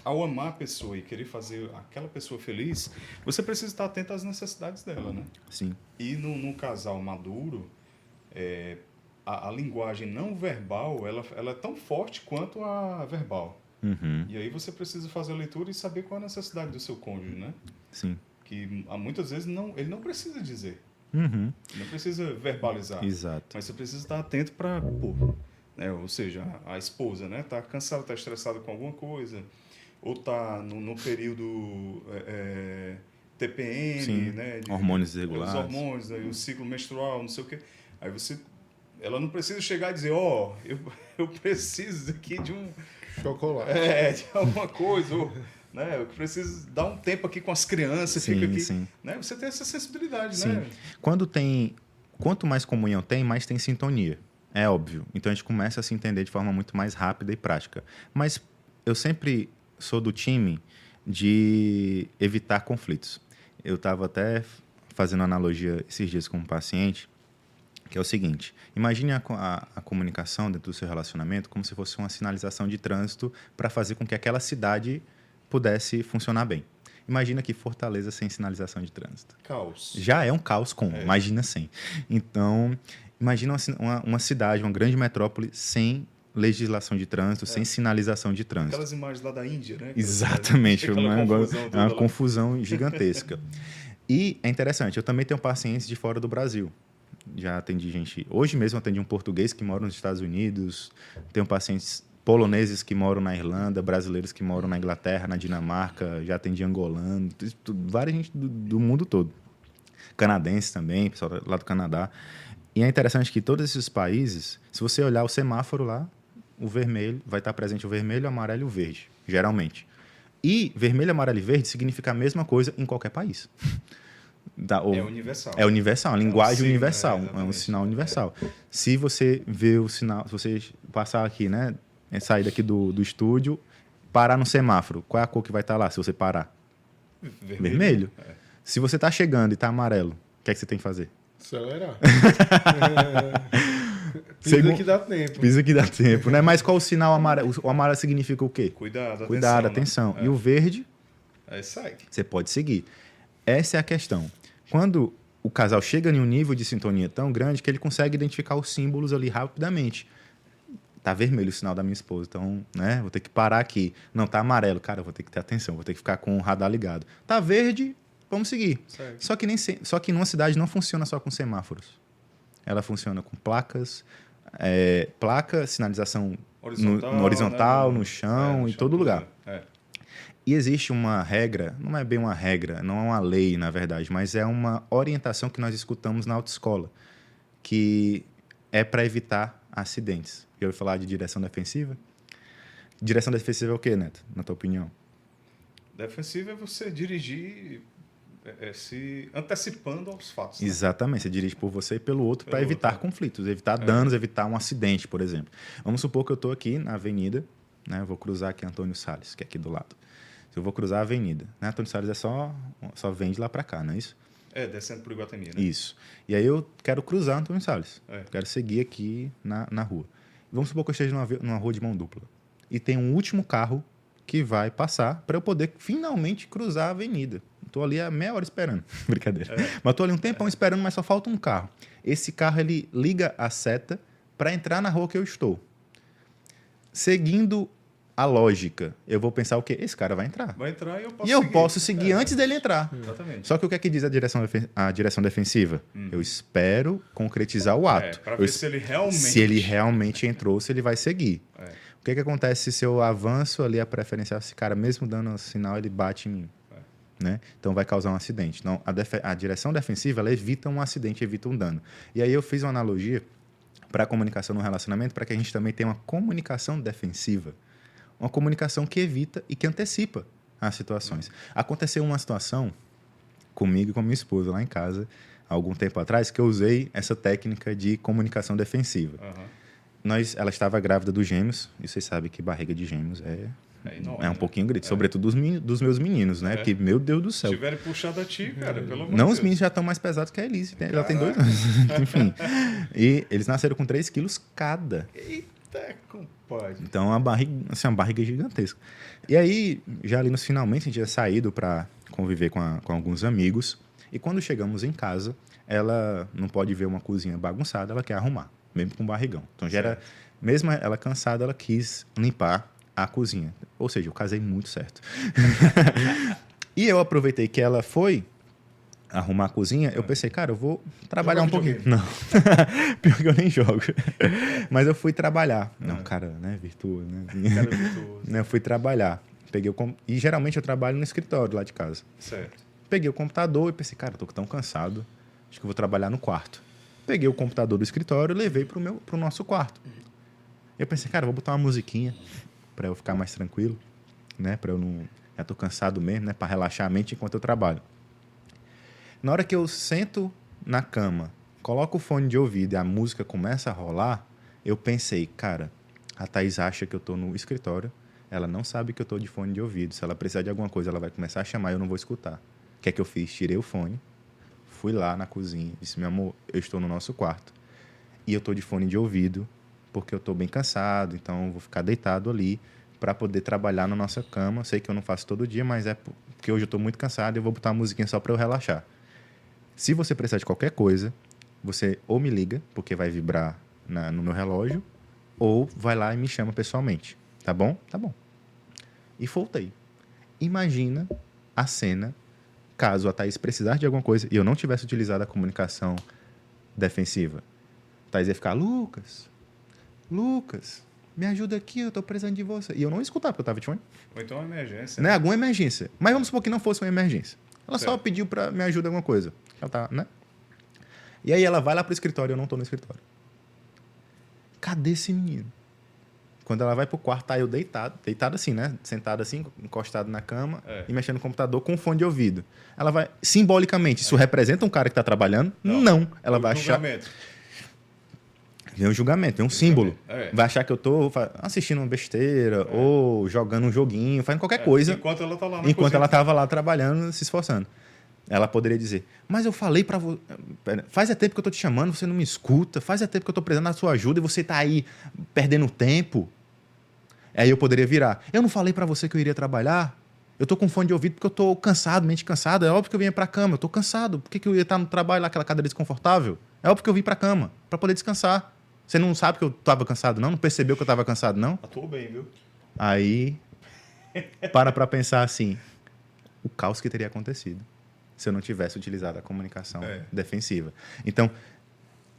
ao amar a pessoa e querer fazer aquela pessoa feliz, você precisa estar atento às necessidades dela, né? Sim. E num casal maduro, a linguagem não verbal, ela é tão forte quanto a verbal. Uhum. E aí você precisa fazer a leitura e saber qual é a necessidade do seu cônjuge, né? Sim. Que muitas vezes ele não precisa dizer. Uhum. Não precisa verbalizar. Exato. Mas você precisa estar atento para... né? Ou seja, a esposa, né? Tá cansada, tá estressada com alguma coisa, ou tá no período TPM, sim, né? Hormônios irregulares. Os hormônios, né? O ciclo menstrual, não sei o quê. Aí ela não precisa chegar e dizer, eu preciso aqui de um... chocolate. De alguma coisa, ou... né? Eu preciso dar um tempo aqui com as crianças, sim, fica aqui, sim. né? Você tem essa sensibilidade, sim. né? Quanto mais comunhão tem, mais tem sintonia. É óbvio. Então a gente começa a se entender de forma muito mais rápida e prática. Mas eu sempre sou do time de evitar conflitos. Eu estava até fazendo analogia esses dias com um paciente, que é o seguinte: imagine a comunicação dentro do seu relacionamento como se fosse uma sinalização de trânsito para fazer com que aquela cidade pudesse funcionar bem. Imagina que Fortaleza sem sinalização de trânsito. Caos. Já é um caos comum, imagina sem. Então, imagina uma cidade, uma grande metrópole sem legislação de trânsito, sem sinalização de trânsito. Aquelas imagens lá da Índia, né? Exatamente, Aquela confusão é uma toda lá. confusão gigantesca. E é interessante, eu também tenho pacientes de fora do Brasil. Já atendi gente... Hoje mesmo eu atendi um português que mora nos Estados Unidos, tenho pacientes poloneses que moram na Irlanda, brasileiros que moram na Inglaterra, na Dinamarca, já atendi angolano, várias gente do mundo todo. Canadenses também, pessoal lá do Canadá. E é interessante que todos esses países, se você olhar o semáforo lá, o vermelho, vai estar presente o vermelho, o amarelo e o verde, geralmente. E vermelho, amarelo e verde significa a mesma coisa em qualquer país. É universal. É universal, a linguagem signo, universal, é um exatamente. sinal universal. Se você vê o sinal, se você passar aqui, né, sair daqui do estúdio, parar no semáforo, qual é a cor que vai estar lá se você parar? Vermelho. É. Se você está chegando e está amarelo, o que é que você tem que fazer? Acelerar. Segundo- que dá tempo. Pisa que dá tempo, né? Mas qual o sinal amarelo? O amarelo significa o quê? Cuidado, Cuidado, atenção. atenção. E o verde, Aí segue. você pode seguir. Essa é a questão. Quando o casal chega em um nível de sintonia tão grande que ele consegue identificar os símbolos ali rapidamente. Tá vermelho o sinal da minha esposa, então, né, vou ter que parar aqui. Não, tá amarelo, cara, vou ter que ter atenção, vou ter que ficar com o radar ligado. Tá verde, vamos seguir. Segue. Só que numa cidade não funciona só com semáforos. Ela funciona com placas, placa, sinalização no horizontal, né? no chão, em todo tudo. lugar. É. E existe uma regra, não é bem uma regra, não é uma lei, na verdade, mas é uma orientação que nós escutamos na autoescola, que é para evitar acidentes. Já ouviu falar de direção defensiva? Direção defensiva é o quê, Neto, na tua opinião? Defensivo é você dirigir se antecipando aos fatos. Né? Exatamente, você dirige por você e pelo outro para Pelo evitar outro. conflitos, evitar danos, evitar um acidente, por exemplo. Vamos supor que eu estou aqui na avenida, né, eu vou cruzar aqui Antônio Salles, que é aqui do lado. Eu vou cruzar a avenida. Né? Antônio Salles só vem de lá para cá, não é isso? Descendo por Iguatemi, né? Isso. E aí eu quero cruzar Antônio Salles. É. Quero seguir aqui na rua. Vamos supor que eu esteja numa rua de mão dupla. E tem um último carro que vai passar para eu poder finalmente cruzar a avenida. Estou ali há meia hora esperando. Brincadeira. Mas estou ali um tempão esperando, mas só falta um carro. Esse carro, ele liga a seta para entrar na rua que eu estou. Seguindo a lógica, eu vou pensar o quê? Esse cara vai entrar. Vai entrar e eu posso E eu seguir. posso seguir antes dele entrar. Exatamente. Só que o que é que diz a direção defensiva? Eu espero concretizar o ato. Para ver se ele realmente entrou, se ele vai seguir. O que é que acontece se eu avanço ali a preferencial, esse cara mesmo dando sinal, ele bate em mim? Né? Então vai causar um acidente. Então, a direção defensiva, ela evita um acidente, evita um dano. E aí eu fiz uma analogia para a comunicação no relacionamento, para que a gente também tenha uma comunicação defensiva. Uma comunicação que evita e que antecipa as situações. Aconteceu uma situação comigo e com minha esposa lá em casa, há algum tempo atrás, que eu usei essa técnica de comunicação defensiva. Ela estava grávida dos gêmeos, e vocês sabem que barriga de gêmeos enorme, um pouquinho grande, sobretudo dos meus meninos, né? Porque, meu Deus do céu. Se tiverem puxado a ti, cara, pelo amor de Não, Deus. os meninos já estão mais pesados que a Elise, né? Ela tem 2 anos. Enfim. E eles nasceram com 3 quilos cada. Eita, compadre. Então, uma barriga gigantesca. E aí, já ali nos finalmente, a gente tinha saído para conviver com alguns amigos. E quando chegamos em casa, ela não pode ver uma cozinha bagunçada, ela quer arrumar, mesmo com barrigão. Então, já era, mesmo ela cansada, ela quis limpar a cozinha. Ou seja, eu casei muito certo. E eu aproveitei que ela foi arrumar a cozinha, eu pensei, cara, eu vou trabalhar um pouquinho. Não. Pior que eu nem jogo. Mas eu fui trabalhar. Não, cara, né? Virtuoso, né? Cara virtuoso. Eu fui trabalhar. E geralmente eu trabalho no escritório lá de casa. Certo. Peguei o computador e pensei, cara, eu tô tão cansado, acho que eu vou trabalhar no quarto. Peguei o computador do escritório e levei pro nosso quarto. Eu pensei, cara, eu vou botar uma musiquinha para eu ficar mais tranquilo, né? Para eu não... Já tô cansado mesmo, né? Para relaxar a mente enquanto eu trabalho. Na hora que eu sento na cama, coloco o fone de ouvido e a música começa a rolar, eu pensei, cara, a Thaís acha que eu tô no escritório, ela não sabe que eu tô de fone de ouvido. Se ela precisar de alguma coisa, ela vai começar a chamar e eu não vou escutar. O que é que eu fiz? Tirei o fone, fui lá na cozinha, disse, meu amor, eu estou no nosso quarto e eu tô de fone de ouvido porque eu tô bem cansado, então eu vou ficar deitado ali para poder trabalhar na nossa cama. Sei que eu não faço todo dia, mas é porque hoje eu estou muito cansado e eu vou botar uma musiquinha só para eu relaxar. Se você precisar de qualquer coisa, você ou me liga, porque vai vibrar no meu relógio, ou vai lá e me chama pessoalmente. Tá bom? Tá bom. E voltei. Imagina a cena, caso a Thaís precisasse de alguma coisa e eu não tivesse utilizado a comunicação defensiva. A Thaís ia ficar, Lucas, me ajuda aqui, eu tô precisando de você. E eu não ia escutar, porque eu tava de fone. Ou então uma emergência. Né? Alguma emergência. Mas vamos supor que não fosse uma emergência. Ela só Certo. pediu para me ajudar em alguma coisa. Ela tá, né? E aí ela vai lá pro escritório, eu não tô no escritório. Cadê esse menino? Quando ela vai pro quarto, tá eu deitado assim, né? Sentado assim, encostado na cama e mexendo no computador com fone de ouvido. Ela vai, simbolicamente, isso representa um cara que tá trabalhando? Não. Ela vai achar... Vem um julgamento, vem um símbolo. Vai achar que eu tô assistindo uma besteira ou jogando um joguinho, fazendo qualquer coisa. Enquanto ela tá lá enquanto ela tava lá trabalhando, se esforçando. Ela poderia dizer, mas eu falei pra você... Faz tempo que eu tô te chamando, você não me escuta. Faz tempo que eu tô precisando da sua ajuda e você tá aí perdendo tempo. Aí eu poderia virar. Eu não falei pra você que eu iria trabalhar? Eu tô com fone de ouvido porque eu tô cansado, mente cansada. É óbvio que eu vinha pra cama. Eu tô cansado. Por que eu ia estar no trabalho lá, aquela cadeira desconfortável? É óbvio que eu vim pra cama, pra poder descansar. Você não sabe que eu tava cansado, não? Não percebeu que eu tava cansado, não? Atuou bem, viu? Aí, pra pensar assim, o caos que teria acontecido se eu não tivesse utilizado a comunicação defensiva. Então,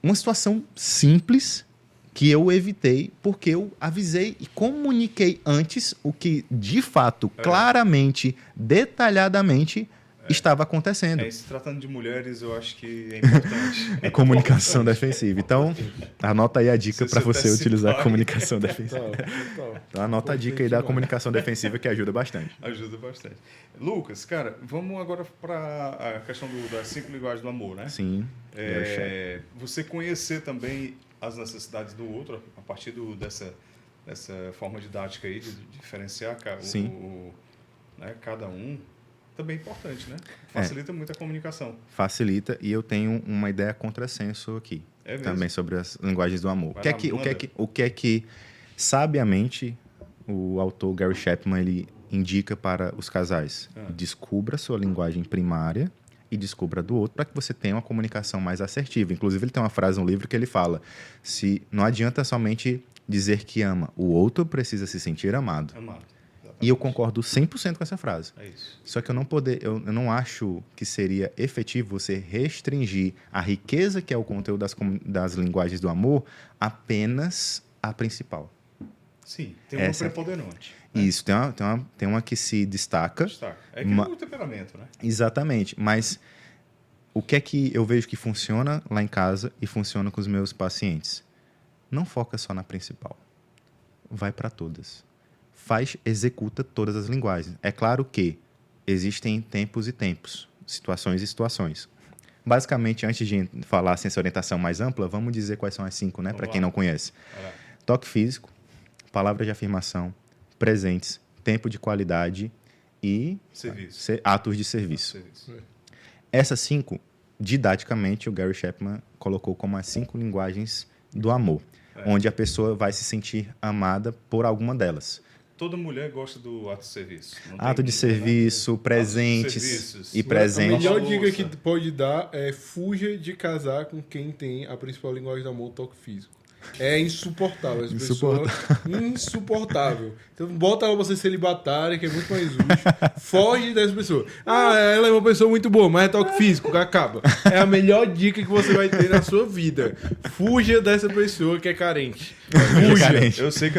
uma situação simples que eu evitei porque eu avisei e comuniquei antes o que, de fato, claramente, detalhadamente, estava acontecendo. Se tratando de mulheres, eu acho que é importante. É comunicação defensiva. Então, anota aí a dica para você utilizar a comunicação defensiva. Então, anota a dica aí da comunicação defensiva que ajuda bastante. Ajuda bastante. Lucas, cara, vamos agora para a questão das 5 linguagens do amor, né? Sim. Você conhecer também as necessidades do outro a partir dessa forma didática aí de diferenciar cada um. Também é importante, né? Facilita muito a comunicação. Facilita, e eu tenho uma ideia contrassenso aqui. Também sobre as linguagens do amor. O que é que, sabiamente, o autor Gary Chapman ele indica para os casais? Descubra a sua linguagem primária e descubra do outro para que você tenha uma comunicação mais assertiva. Inclusive, ele tem uma frase no livro que ele fala: se não adianta somente dizer que ama, o outro precisa se sentir amado. E eu concordo 100% com essa frase. É isso. Só que eu não acho que seria efetivo você restringir a riqueza que é o conteúdo das linguagens do amor apenas à principal. Sim, tem uma preponderante. Né? Isso, tem uma que se destaca. É que é o temperamento, né? Exatamente, mas o que é que eu vejo que funciona lá em casa e funciona com os meus pacientes? Não foca só na principal. Vai para todas. Executa todas as linguagens. É claro que existem tempos e tempos, situações e situações. Basicamente, antes de falar essa orientação mais ampla, vamos dizer quais são as 5, né? Para quem não conhece. Toque físico, palavras de afirmação, presentes, tempo de qualidade e atos de serviço. Essas 5, didaticamente, o Gary Chapman colocou como as 5 linguagens do amor, onde a pessoa vai se sentir amada por alguma delas. Toda mulher gosta do ato de serviço. Ato de serviço, presentes e presentes. A melhor dica que pode dar é fuja de casar com quem tem a principal linguagem do amor, o toque físico. É insuportável. Insuportável. Então bota ela pra você celibatária, que é muito mais útil. Foge dessa pessoa. Ela é uma pessoa muito boa, mas é toque físico, acaba. É a melhor dica que você vai ter na sua vida. Fuja dessa pessoa que é carente. Fuja. Eu sei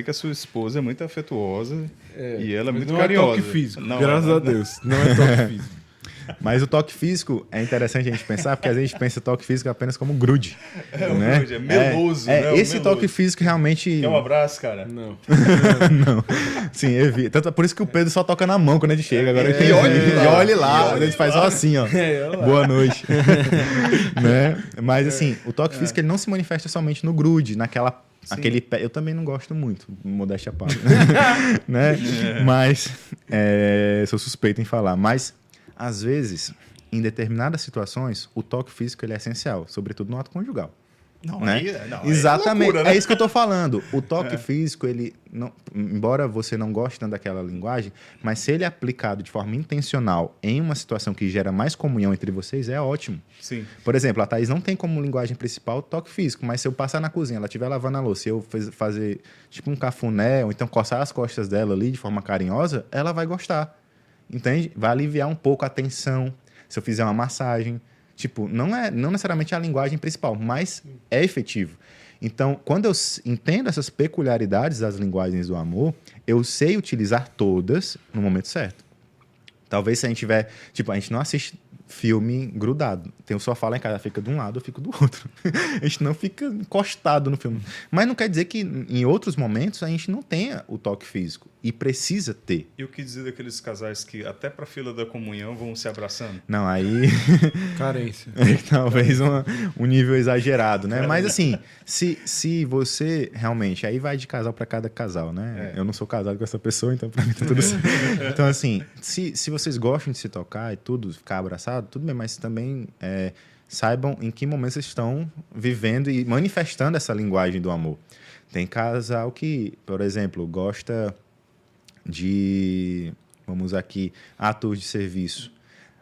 que a sua esposa é muito afetuosa e ela é muito não carinhosa. Não é toque físico, graças a Deus. Não é toque físico. Mas o toque físico é interessante a gente pensar, porque às vezes a gente pensa o toque físico apenas como grude. Né? Grude, é meloso. Né? Esse toque físico realmente... Quer um abraço, cara? Não. Não. Sim, evita. Tanto por isso que o Pedro só toca na mão quando a gente chega. Agora e olhe lá. A gente faz só assim, ó. Boa noite. Né? Mas assim, o toque físico ele não se manifesta somente no grude, aquele pé. Eu também não gosto muito, modéstia à parte. Né? Mas sou suspeito em falar. Mas às vezes, em determinadas situações, o toque físico ele é essencial, sobretudo no ato conjugal. Não, né? não, aí é Exatamente, loucura, né? é isso que eu tô falando. O toque físico, ele não, embora você não goste tanto daquela linguagem, mas se ele é aplicado de forma intencional em uma situação que gera mais comunhão entre vocês, é ótimo. Sim. Por exemplo, a Thaís não tem como linguagem principal o toque físico, mas se eu passar na cozinha, ela estiver lavando a louça e eu fazer tipo um cafuné, ou então coçar as costas dela ali de forma carinhosa, ela vai gostar. Entende? Vai aliviar um pouco a tensão. Se eu fizer uma massagem. Tipo, não necessariamente a linguagem principal, mas é efetivo. Então, quando eu entendo essas peculiaridades das linguagens do amor, eu sei utilizar todas no momento certo. Talvez se a gente tiver... Tipo, a gente não assiste filme grudado. Tem o sofá lá em casa, fica de um lado, eu fico do outro. A gente não fica encostado no filme. Mas não quer dizer que em outros momentos a gente não tenha o toque físico. E precisa ter. E o que dizer daqueles casais que até pra fila da comunhão vão se abraçando? Não, aí... Carência. Talvez um nível exagerado, né? Mas assim, se você realmente... Aí vai de casal para cada casal, né? Eu não sou casado com essa pessoa, então para mim tá tudo certo. Então assim, se vocês gostam de se tocar e tudo, ficar abraçado, tudo bem, mas também saibam em que momento vocês estão vivendo e manifestando essa linguagem do amor. Tem casal que, por exemplo, gosta de... Vamos usar aqui, atos de serviço.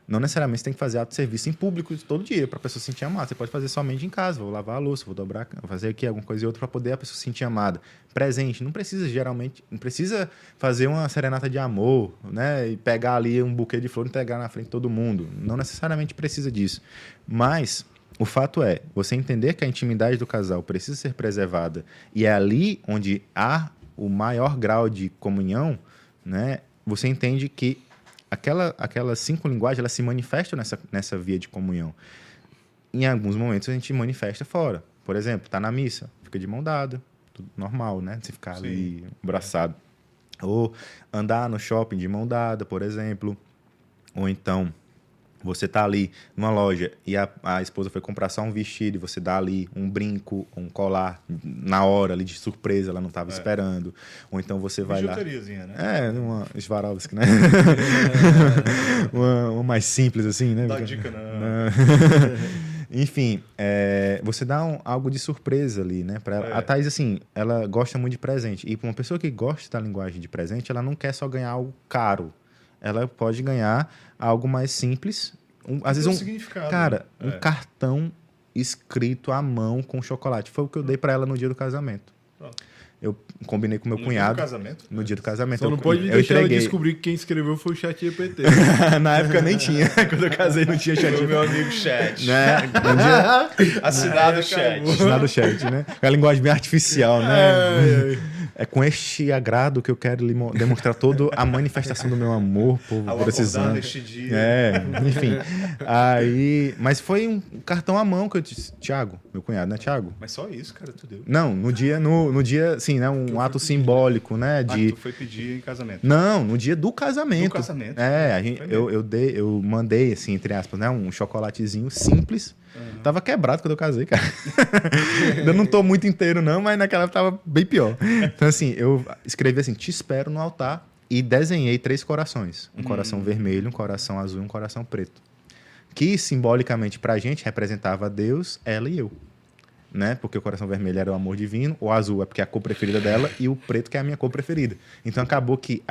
Não necessariamente você tem que fazer ato de serviço em público todo dia para a pessoa se sentir amada. Você pode fazer somente em casa. Vou lavar a louça, vou dobrar, vou fazer aqui alguma coisa e outra para poder a pessoa se sentir amada. Presente. Não precisa fazer uma serenata de amor, né? E pegar ali um buquê de flor e entregar na frente de todo mundo. Não necessariamente precisa disso. Mas o fato é, você entender que a intimidade do casal precisa ser preservada e é ali onde há o maior grau de comunhão, né? Você entende que aquelas 5 linguagens, elas se manifestam nessa via de comunhão. Em alguns momentos a gente manifesta fora. Por exemplo, tá na missa, fica de mão dada, tudo normal, né? Você ficar ali abraçado. Ou andar no shopping de mão dada, por exemplo. Ou então, você tá ali numa loja e a esposa foi comprar só um vestido e você dá ali um brinco, um colar na hora ali de surpresa, ela não estava esperando. Ou então você vai lá... né? Uma Swarovski, né? uma mais simples assim, né? Dá dica, não. Enfim, você dá algo de surpresa ali, né? Pra ela. A Thaís, assim, ela gosta muito de presente. E para uma pessoa que gosta da linguagem de presente, ela não quer só ganhar algo caro. Ela pode ganhar algo mais simples. Às vezes significado. Cara, um cartão escrito à mão com chocolate. Foi o que eu dei para ela no dia do casamento. Pronto. Eu combinei com meu cunhado. Dia do casamento? No dia do casamento. Só não pode deixar ela descobrir que quem escreveu foi o ChatGPT. Na época nem tinha. Quando eu casei não tinha ChatGPT. Meu amigo Chat. Né? Assinado Chat. Assinado Chat, né? É a linguagem bem artificial, né? É com este agrado que eu quero lhe demonstrar toda a manifestação do meu amor por esses anos. Neste dia. Enfim. Aí, mas foi um cartão à mão que eu disse, Thiago, meu cunhado, né, Thiago? Mas só isso, cara, tu deu. Não, no dia, sim, né, um ato simbólico, né, de... tu foi pedir em casamento. Não, no dia do casamento. Do casamento. Eu mandei, assim, entre aspas, né, um chocolatezinho simples. Tava quebrado quando eu casei, cara. Eu não tô muito inteiro, não, mas naquela época tava bem pior. Então, assim, eu escrevi assim, te espero no altar, e desenhei 3 corações. Um coração vermelho, um coração azul e um coração preto. Que, simbolicamente, pra gente, representava Deus, ela e eu. Né? Porque o coração vermelho era o amor divino, o azul é porque é a cor preferida dela e o preto que é a minha cor preferida. Então acabou que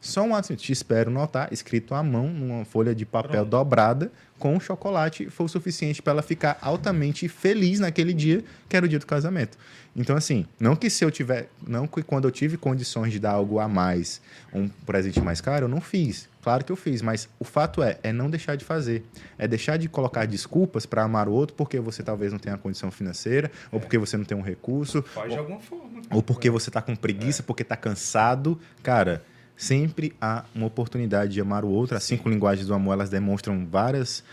só um ato, te espero no altar, escrito à mão, numa folha de papel dobrada, com chocolate, foi o suficiente para ela ficar altamente feliz naquele dia, que era o dia do casamento. Então, assim, não que quando eu tive condições de dar algo a mais, um presente mais caro, eu não fiz. Claro que eu fiz, mas o fato é não deixar de fazer. É deixar de colocar desculpas para amar o outro porque você talvez não tenha a condição financeira, ou porque você não tem um recurso. Faz de alguma forma. Ou porque você está com preguiça, porque está cansado. Cara, sempre há uma oportunidade de amar o outro. As 5 linguagens do amor, elas demonstram várias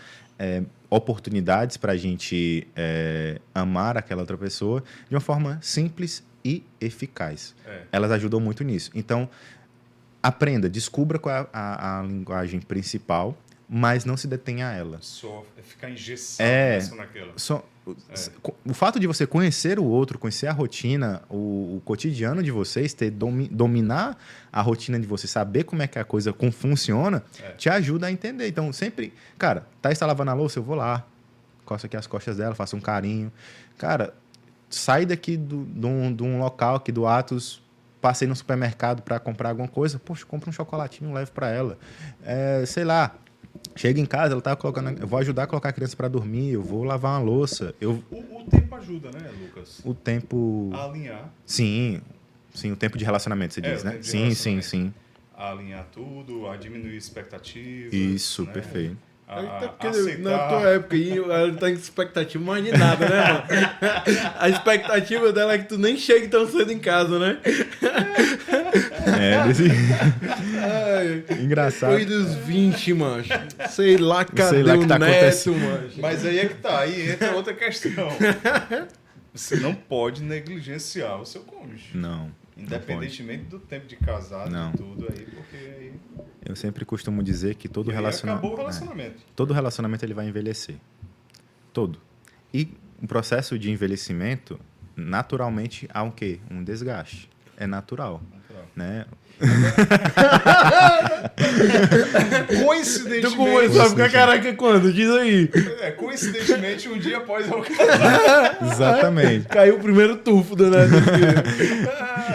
oportunidades para a gente amar aquela outra pessoa de uma forma simples e eficaz. Elas ajudam muito nisso. Então, aprenda, descubra qual é a linguagem principal, mas não se detenha a ela. Só ficar engessado naquela. O fato de você conhecer o outro, conhecer a rotina, o cotidiano de vocês, dominar a rotina de vocês, saber como é que a coisa funciona, te ajuda a entender. Então, sempre... Cara, Thaís está lavando a louça, eu vou lá, coço aqui as costas dela, faço um carinho. Cara, saí daqui de um local aqui do Atos, passei no supermercado para comprar alguma coisa, poxa, compra um chocolatinho, levo para ela. Sei lá, chega em casa, ela tá colocando, eu vou ajudar a colocar a criança para dormir, eu vou lavar uma louça. O tempo ajuda, né, Lucas? O tempo... A alinhar. Sim, o tempo de relacionamento, você diz, né? Sim. A alinhar tudo, a diminuir expectativas. Isso, né? perfeito. Na tua época aí, ela não tá com expectativa mais de nada, né, mano? A expectativa dela é que tu nem chegue tão cedo em casa, né? Engraçado. Depois dos 20, mancho. Sei lá, cadê Sei lá o que tá neto, mancho? Mas aí é que tá, aí entra outra questão. Você não pode negligenciar o seu cônjuge. Não. Independentemente do tempo de casado Não. e tudo aí, porque aí... Eu sempre costumo dizer que todo relacionamento... acabou o relacionamento. Todo relacionamento ele vai envelhecer. Todo. E o processo de envelhecimento, naturalmente, há um quê? Um desgaste. É natural. Né? Coincidentemente... Tu começou a ficar careca quando? Diz aí. Coincidentemente, um dia após eu casar. Exatamente. Caiu o primeiro tufo do neto.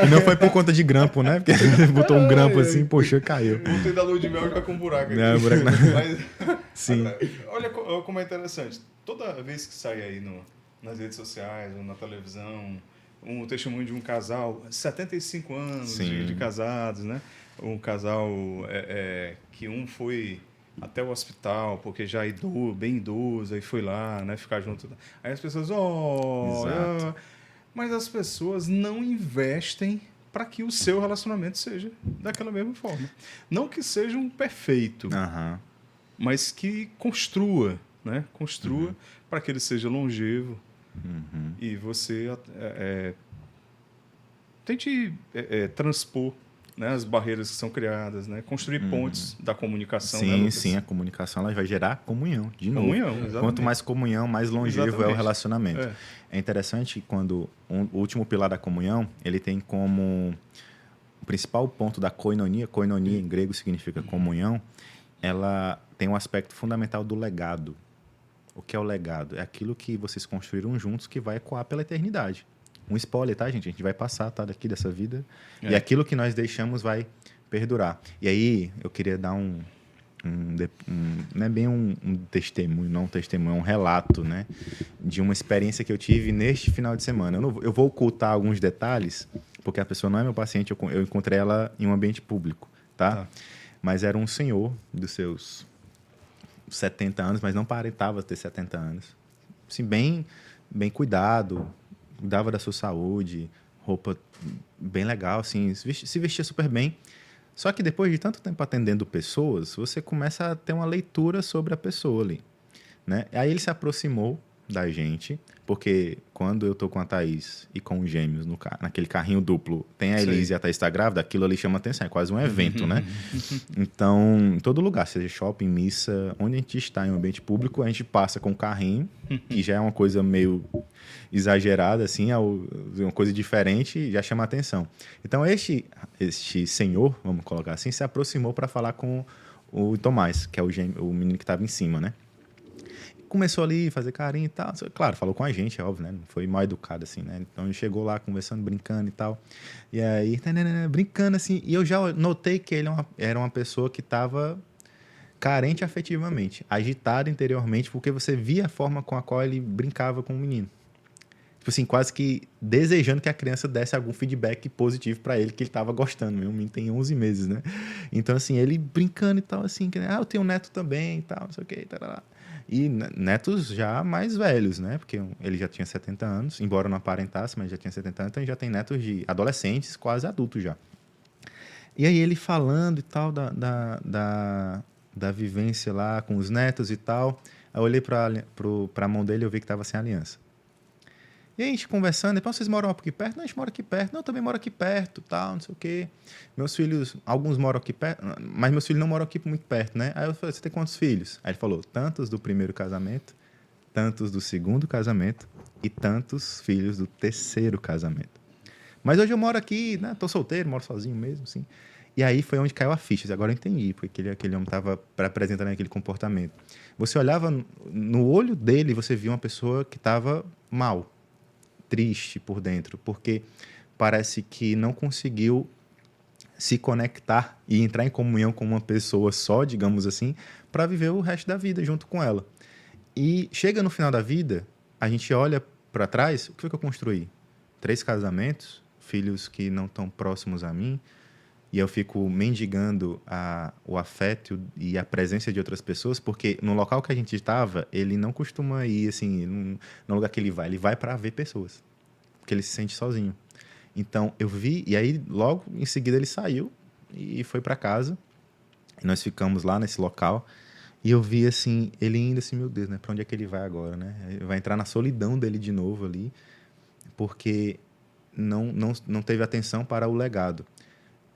E não foi por conta de grampo, né? Porque botou um grampo assim, poxa, caiu. Voltei da lua de mel já com um buraco aqui. Não, buraco não. Mas, Sim. olha como é interessante. Toda vez que sai aí nas redes sociais ou na televisão, um testemunho de um casal, 75 anos de casados, né? Um casal que um foi até o hospital, porque já bem idoso, aí foi lá, né? Ficar junto. Aí as pessoas, mas as pessoas não investem para que o seu relacionamento seja daquela mesma forma. Não que seja um perfeito, mas que construa, né? Construa para que ele seja longevo. E você tente transpor, né, as barreiras que são criadas, né? Construir pontes da comunicação. Sim, a comunicação ela vai gerar comunhão, de novo. Exatamente. Quanto mais comunhão, mais longevo é o relacionamento. É interessante quando o último pilar da comunhão, ele tem como o principal ponto da koinonia em grego significa comunhão, ela tem um aspecto fundamental do legado. O que é o legado? É aquilo que vocês construíram juntos que vai ecoar pela eternidade. Um spoiler, tá, gente? A gente vai passar, tá, daqui dessa vida. E aquilo que nós deixamos vai perdurar. E aí, eu queria dar não é bem um testemunho, não um testemunho, é um relato, né? De uma experiência que eu tive neste final de semana. Eu vou ocultar alguns detalhes, porque a pessoa não é meu paciente, eu encontrei ela em um ambiente público, tá? Mas era um senhor dos seus 70 anos, mas não aparentava ter 70 anos. Assim, bem cuidado, cuidava da sua saúde, roupa bem legal, assim, se vestia super bem. Só que depois de tanto tempo atendendo pessoas, você começa a ter uma leitura sobre a pessoa ali, né? Aí ele se aproximou da gente, porque quando eu tô com a Thaís e com os gêmeos naquele carrinho duplo, tem a Elise e a Thaís tá grávida, aquilo ali chama atenção, é quase um evento, né? Então, em todo lugar, seja shopping, missa, onde a gente está em um ambiente público, a gente passa com o carrinho, que já é uma coisa meio exagerada, assim, é uma coisa diferente, já chama atenção. Então, este senhor, vamos colocar assim, se aproximou para falar com o Tomás, que é o menino que estava em cima, né? Começou ali a fazer carinho e tal. Claro, falou com a gente, é óbvio, né? Foi mal educado, assim, né? Então, ele chegou lá conversando, brincando e tal. E aí, brincando, assim. E eu já notei que ele era uma pessoa que estava carente afetivamente, agitado interiormente, porque você via a forma com a qual ele brincava com o menino. Tipo assim, quase que desejando que a criança desse algum feedback positivo para ele, que ele estava gostando. Meu menino tem 11 meses, né? Então, assim, ele brincando e tal, assim, que, eu tenho um neto também e tal, não sei o que, tal. E netos já mais velhos, né? Porque ele já tinha 70 anos, embora não aparentasse, mas já tinha 70 anos, então já tem netos de adolescentes, quase adultos já. E aí ele falando e tal da vivência lá com os netos e tal, aí eu olhei para a mão dele e eu vi que estava sem aliança. E aí a gente conversando, depois vocês moram aqui perto? Não, a gente mora aqui perto. Não, eu também moro aqui perto, tal, não sei o quê. Meus filhos, alguns moram aqui perto, mas meus filhos não moram aqui muito perto, né? Aí eu falei, você tem quantos filhos? Aí ele falou, tantos do primeiro casamento, tantos do segundo casamento e tantos filhos do terceiro casamento. Mas hoje eu moro aqui, né? Tô solteiro, moro sozinho mesmo, assim. E aí foi onde caiu a ficha. Agora eu entendi, porque aquele homem estava apresentando aquele comportamento. Você olhava no olho dele, você via uma pessoa que estava mal. triste por dentro, porque parece que não conseguiu se conectar e entrar em comunhão com uma pessoa só, digamos assim, para viver o resto da vida junto com ela. E chega no final da vida, a gente olha para trás, o que foi que eu construí? 3 casamentos, filhos que não estão próximos a mim, e eu fico mendigando o afeto e a presença de outras pessoas, porque no local que a gente estava, ele não costuma ir assim, no lugar que ele vai para ver pessoas, porque ele se sente sozinho. Então eu vi, e aí logo em seguida ele saiu e foi para casa, e nós ficamos lá nesse local, e eu vi assim, ele indo assim, meu Deus, né, para onde é que ele vai agora, né? Ele vai entrar na solidão dele de novo ali, porque não teve atenção para o legado.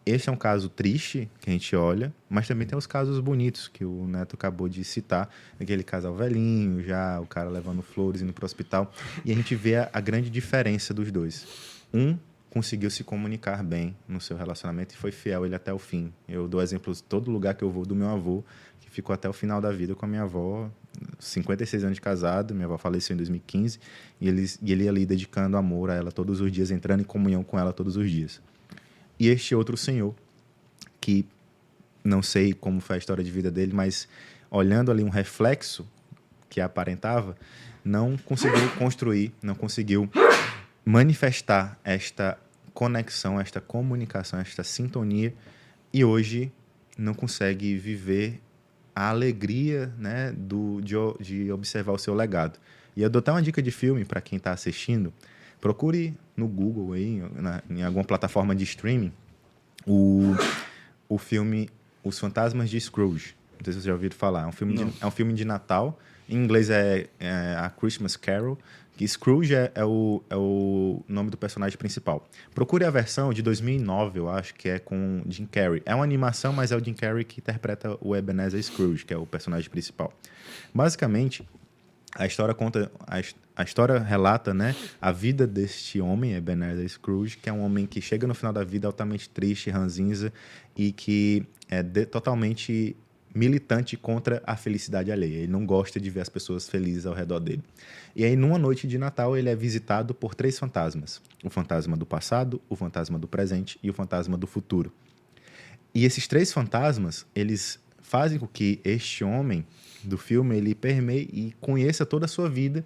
Este é um caso triste que a gente olha, mas também tem os casos bonitos que o Neto acabou de citar, aquele casal velhinho, já o cara levando flores, indo para o hospital, e a gente vê a grande diferença dos dois. Um conseguiu se comunicar bem no seu relacionamento e foi fiel ele até o fim. Eu dou exemplos todo lugar que eu vou do meu avô, que ficou até o final da vida com a minha avó, 56 anos de casado, minha avó faleceu em 2015, e ele ali dedicando amor a ela todos os dias, entrando em comunhão com ela todos os dias. E este outro senhor, que não sei como foi a história de vida dele, mas olhando ali um reflexo que aparentava, não conseguiu construir, não conseguiu manifestar esta conexão, esta comunicação, esta sintonia, e hoje não consegue viver a alegria, né, de observar o seu legado. E eu dou até uma dica de filme para quem está assistindo. Procure no Google, aí, em alguma plataforma de streaming, o filme Os Fantasmas de Scrooge. Não sei se vocês já ouviram falar. É um filme de Natal. Em inglês é A Christmas Carol. Que Scrooge é o nome do personagem principal. Procure a versão de 2009, eu acho, que é com Jim Carrey. É uma animação, mas é o Jim Carrey que interpreta o Ebenezer Scrooge, que é o personagem principal. Basicamente, a história relata, né, a vida deste homem, Ebenezer Scrooge, que é um homem que chega no final da vida altamente triste, ranzinza, e que é totalmente militante contra a felicidade alheia. Ele não gosta de ver as pessoas felizes ao redor dele. E aí, numa noite de Natal, ele é visitado por 3 fantasmas. O fantasma do passado, o fantasma do presente e o fantasma do futuro. E esses 3 fantasmas, eles fazem com que este homem do filme, ele permeie e conheça toda a sua vida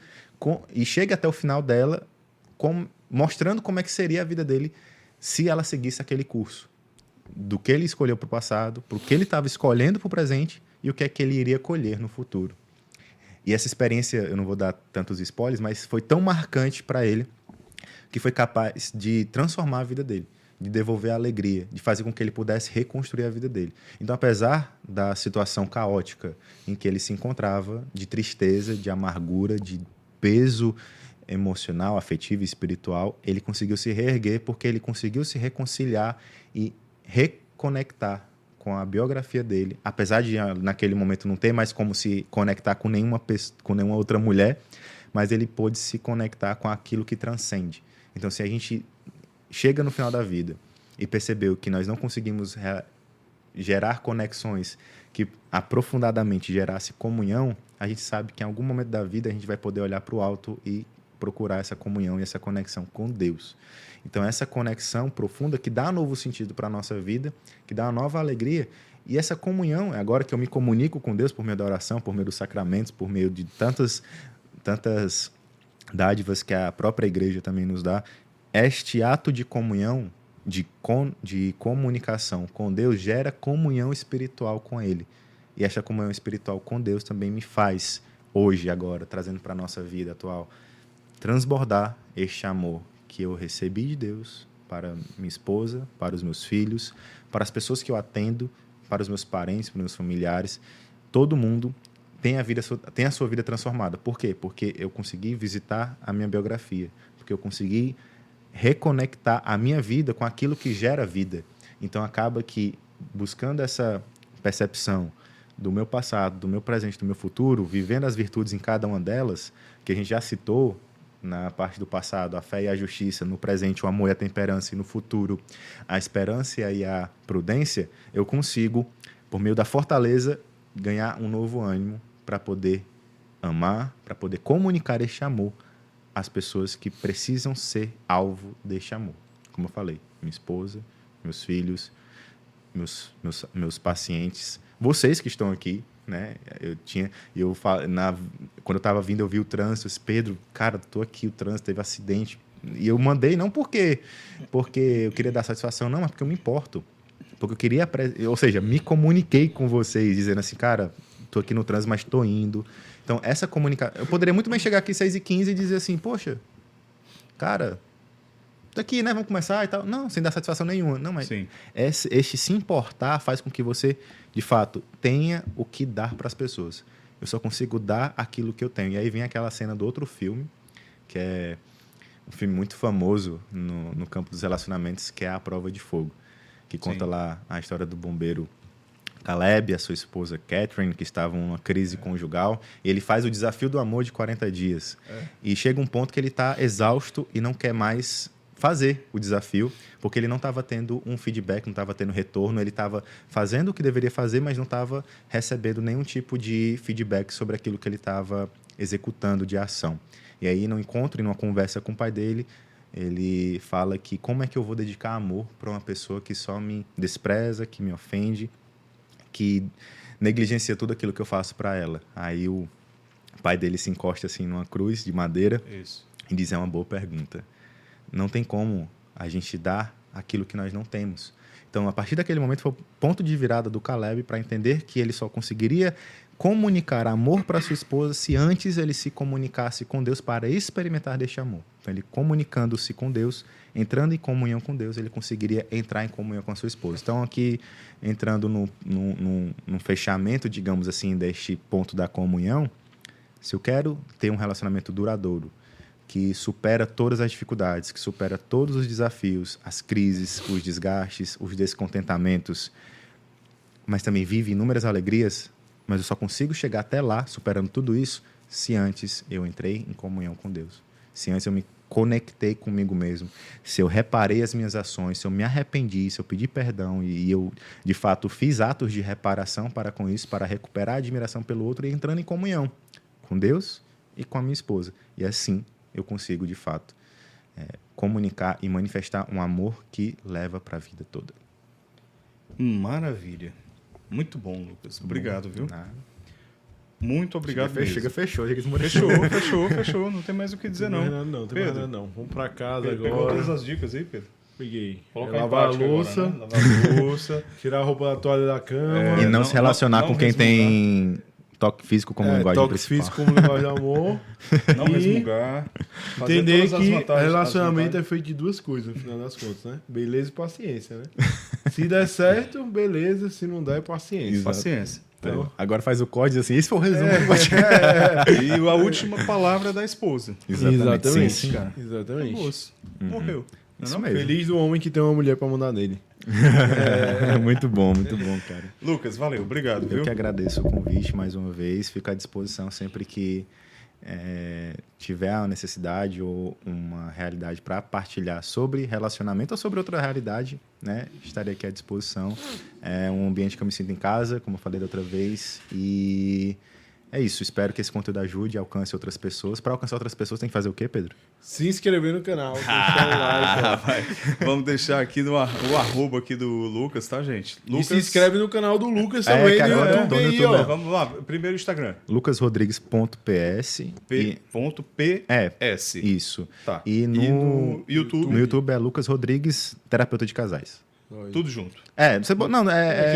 e chegue até o final dela mostrando como é que seria a vida dele se ela seguisse aquele curso. Do que ele escolheu para o passado, para o que ele estava escolhendo para o presente e o que é que ele iria colher no futuro. E essa experiência, eu não vou dar tantos spoilers, mas foi tão marcante para ele que foi capaz de transformar a vida dele, de devolver a alegria, de fazer com que ele pudesse reconstruir a vida dele. Então, apesar da situação caótica em que ele se encontrava, de tristeza, de amargura, de peso emocional, afetivo e espiritual, ele conseguiu se reerguer porque ele conseguiu se reconciliar e reconectar com a biografia dele, apesar de naquele momento não ter mais como se conectar com nenhuma outra mulher, mas ele pôde se conectar com aquilo que transcende. Então, se a gente chega no final da vida e percebeu que nós não conseguimos gerar conexões que aprofundadamente gerasse comunhão, a gente sabe que em algum momento da vida a gente vai poder olhar para o alto e procurar essa comunhão e essa conexão com Deus. Então, essa conexão profunda que dá um novo sentido para a nossa vida, que dá uma nova alegria. E essa comunhão, agora que eu me comunico com Deus por meio da oração, por meio dos sacramentos, por meio de tantas dádivas que a própria igreja também nos dá, este ato de comunhão, de comunicação com Deus, gera comunhão espiritual com Ele. E essa comunhão espiritual com Deus também me faz, hoje, agora, trazendo para a nossa vida atual, transbordar este amor que eu recebi de Deus para minha esposa, para os meus filhos, para as pessoas que eu atendo, para os meus parentes, para os meus familiares. Todo mundo tem a sua vida transformada. Por quê? Porque eu consegui visitar a minha biografia, porque eu consegui reconectar a minha vida com aquilo que gera vida. Então, acaba que, buscando essa percepção do meu passado, do meu presente, do meu futuro, vivendo as virtudes em cada uma delas, que a gente já citou na parte do passado, a fé e a justiça, no presente o amor e a temperança, e no futuro a esperança e a prudência, eu consigo, por meio da fortaleza, ganhar um novo ânimo para poder amar, para poder comunicar este amor as pessoas que precisam ser alvo deste amor. Como eu falei, minha esposa, meus filhos, meus pacientes, vocês que estão aqui, né? Quando eu estava vindo, eu vi o trânsito, eu disse, Pedro, cara, tô aqui, o trânsito teve acidente. E eu mandei, não porque eu queria dar satisfação, não, mas porque eu me importo. Porque eu queria, ou seja, me comuniquei com vocês, dizendo assim, cara, tô aqui no trânsito, mas tô indo. Então, essa comunicação... Eu poderia muito bem chegar aqui 6h15 e dizer assim, poxa, cara, tô aqui, né? Vamos começar e tal. Não, sem dar satisfação nenhuma. Não, mas este se importar faz com que você, de fato, tenha o que dar para as pessoas. Eu só consigo dar aquilo que eu tenho. E aí vem aquela cena do outro filme, que é um filme muito famoso no campo dos relacionamentos, que é A Prova de Fogo, que conta lá a história do bombeiro Caleb, a sua esposa Catherine, que estavam numa crise conjugal. E ele faz o desafio do amor de 40 dias. E chega um ponto que ele está exausto e não quer mais fazer o desafio, porque ele não estava tendo um feedback, não estava tendo retorno, ele estava fazendo o que deveria fazer, mas não estava recebendo nenhum tipo de feedback sobre aquilo que ele estava executando de ação. E aí, no encontro e numa conversa com o pai dele, ele fala que como é que eu vou dedicar amor para uma pessoa que só me despreza, que me ofende, que negligencia tudo aquilo que eu faço para ela. Aí o pai dele se encosta assim numa cruz de madeira e diz, é uma boa pergunta. Não tem como a gente dar aquilo que nós não temos. Então, a partir daquele momento, foi o ponto de virada do Caleb para entender que ele só conseguiria comunicar amor para sua esposa se antes ele se comunicasse com Deus para experimentar deste amor. Então, ele comunicando-se com Deus, entrando em comunhão com Deus, ele conseguiria entrar em comunhão com a sua esposa. Então, aqui, entrando no fechamento, digamos assim, deste ponto da comunhão, se eu quero ter um relacionamento duradouro, que supera todas as dificuldades, que supera todos os desafios, as crises, os desgastes, os descontentamentos, mas também vive inúmeras alegrias, mas eu só consigo chegar até lá, superando tudo isso, se antes eu entrei em comunhão com Deus. Se antes eu me conectei comigo mesmo, se eu reparei as minhas ações, se eu me arrependi, se eu pedi perdão e eu, de fato, fiz atos de reparação para com isso, para recuperar a admiração pelo outro e entrando em comunhão com Deus e com a minha esposa. E assim eu consigo, de fato, comunicar e manifestar um amor que leva para a vida toda. Maravilha. Muito bom, Lucas. Obrigado, viu? Muito obrigado mesmo. Fechou. Fechou. Não tem mais o que dizer, não. Não, tem mais nada não. Vamos para casa agora. Pegou todas as dicas aí, Pedro? Peguei. Lavar a louça. Agora, né? Lavar a louça. Tirar a roupa da toalha da cama. E não se relacionar com quem tem toque físico como linguagem toque principal. Toque físico como linguagem de amor. Não resmungar. Entender que relacionamento é feito de duas coisas, no final das contas, né? Beleza e paciência, né? Se der certo, beleza. Se não der, é paciência. Exato. Paciência. Então, agora faz o código assim, esse foi o resumo. E a última palavra é da esposa. Exatamente. Sim, cara. Exatamente. Morreu. Isso mesmo. Feliz do homem que tem uma mulher pra mandar nele. Muito bom, cara. Lucas, valeu, obrigado. Eu que agradeço o convite mais uma vez. Fico à disposição sempre que tiver a necessidade ou uma realidade para partilhar sobre relacionamento ou sobre outra realidade, né? Estarei aqui à disposição. É um ambiente que eu me sinto em casa, como eu falei da outra vez, e é isso. Espero que esse conteúdo ajude e alcance outras pessoas. Para alcançar outras pessoas tem que fazer o quê, Pedro? Se inscrever no canal, deixar o like. Vamos deixar aqui o arroba aqui do Lucas, tá, gente? Lucas... E se inscreve no canal do Lucas também, cara, no YouTube aí, ó. Vamos lá, primeiro o Instagram. lucasrodrigues.ps P.ps. Isso. Tá. E no YouTube? No YouTube é Lucas Rodrigues, terapeuta de casais. Tudo junto.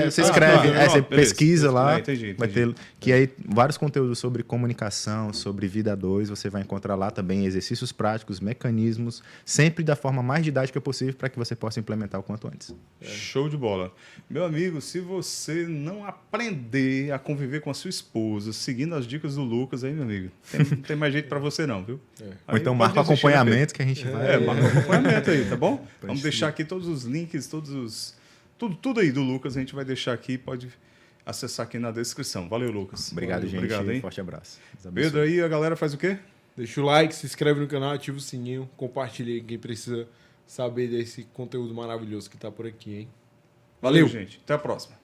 Você escreve, você pesquisa lá, entendi. vai ter que aí vários conteúdos sobre comunicação, sobre vida a dois, você vai encontrar lá também exercícios práticos, mecanismos, sempre da forma mais didática possível para que você possa implementar o quanto antes. Show de bola. Meu amigo, se você não aprender a conviver com a sua esposa, seguindo as dicas do Lucas, aí, meu amigo, não tem mais jeito para você não, viu? Ou então marca o acompanhamento que a gente vai... marca o acompanhamento aí, tá bom? Vamos deixar aqui todos os links, tudo aí do Lucas, a gente vai deixar aqui, pode acessar aqui na descrição. Valeu, Lucas. Obrigado, gente. Obrigado, hein? Forte abraço. Pedro, aí a galera faz o quê? Deixa o like, se inscreve no canal, ativa o sininho, compartilha aí quem precisa saber desse conteúdo maravilhoso que tá por aqui, hein? Valeu, gente. Até a próxima.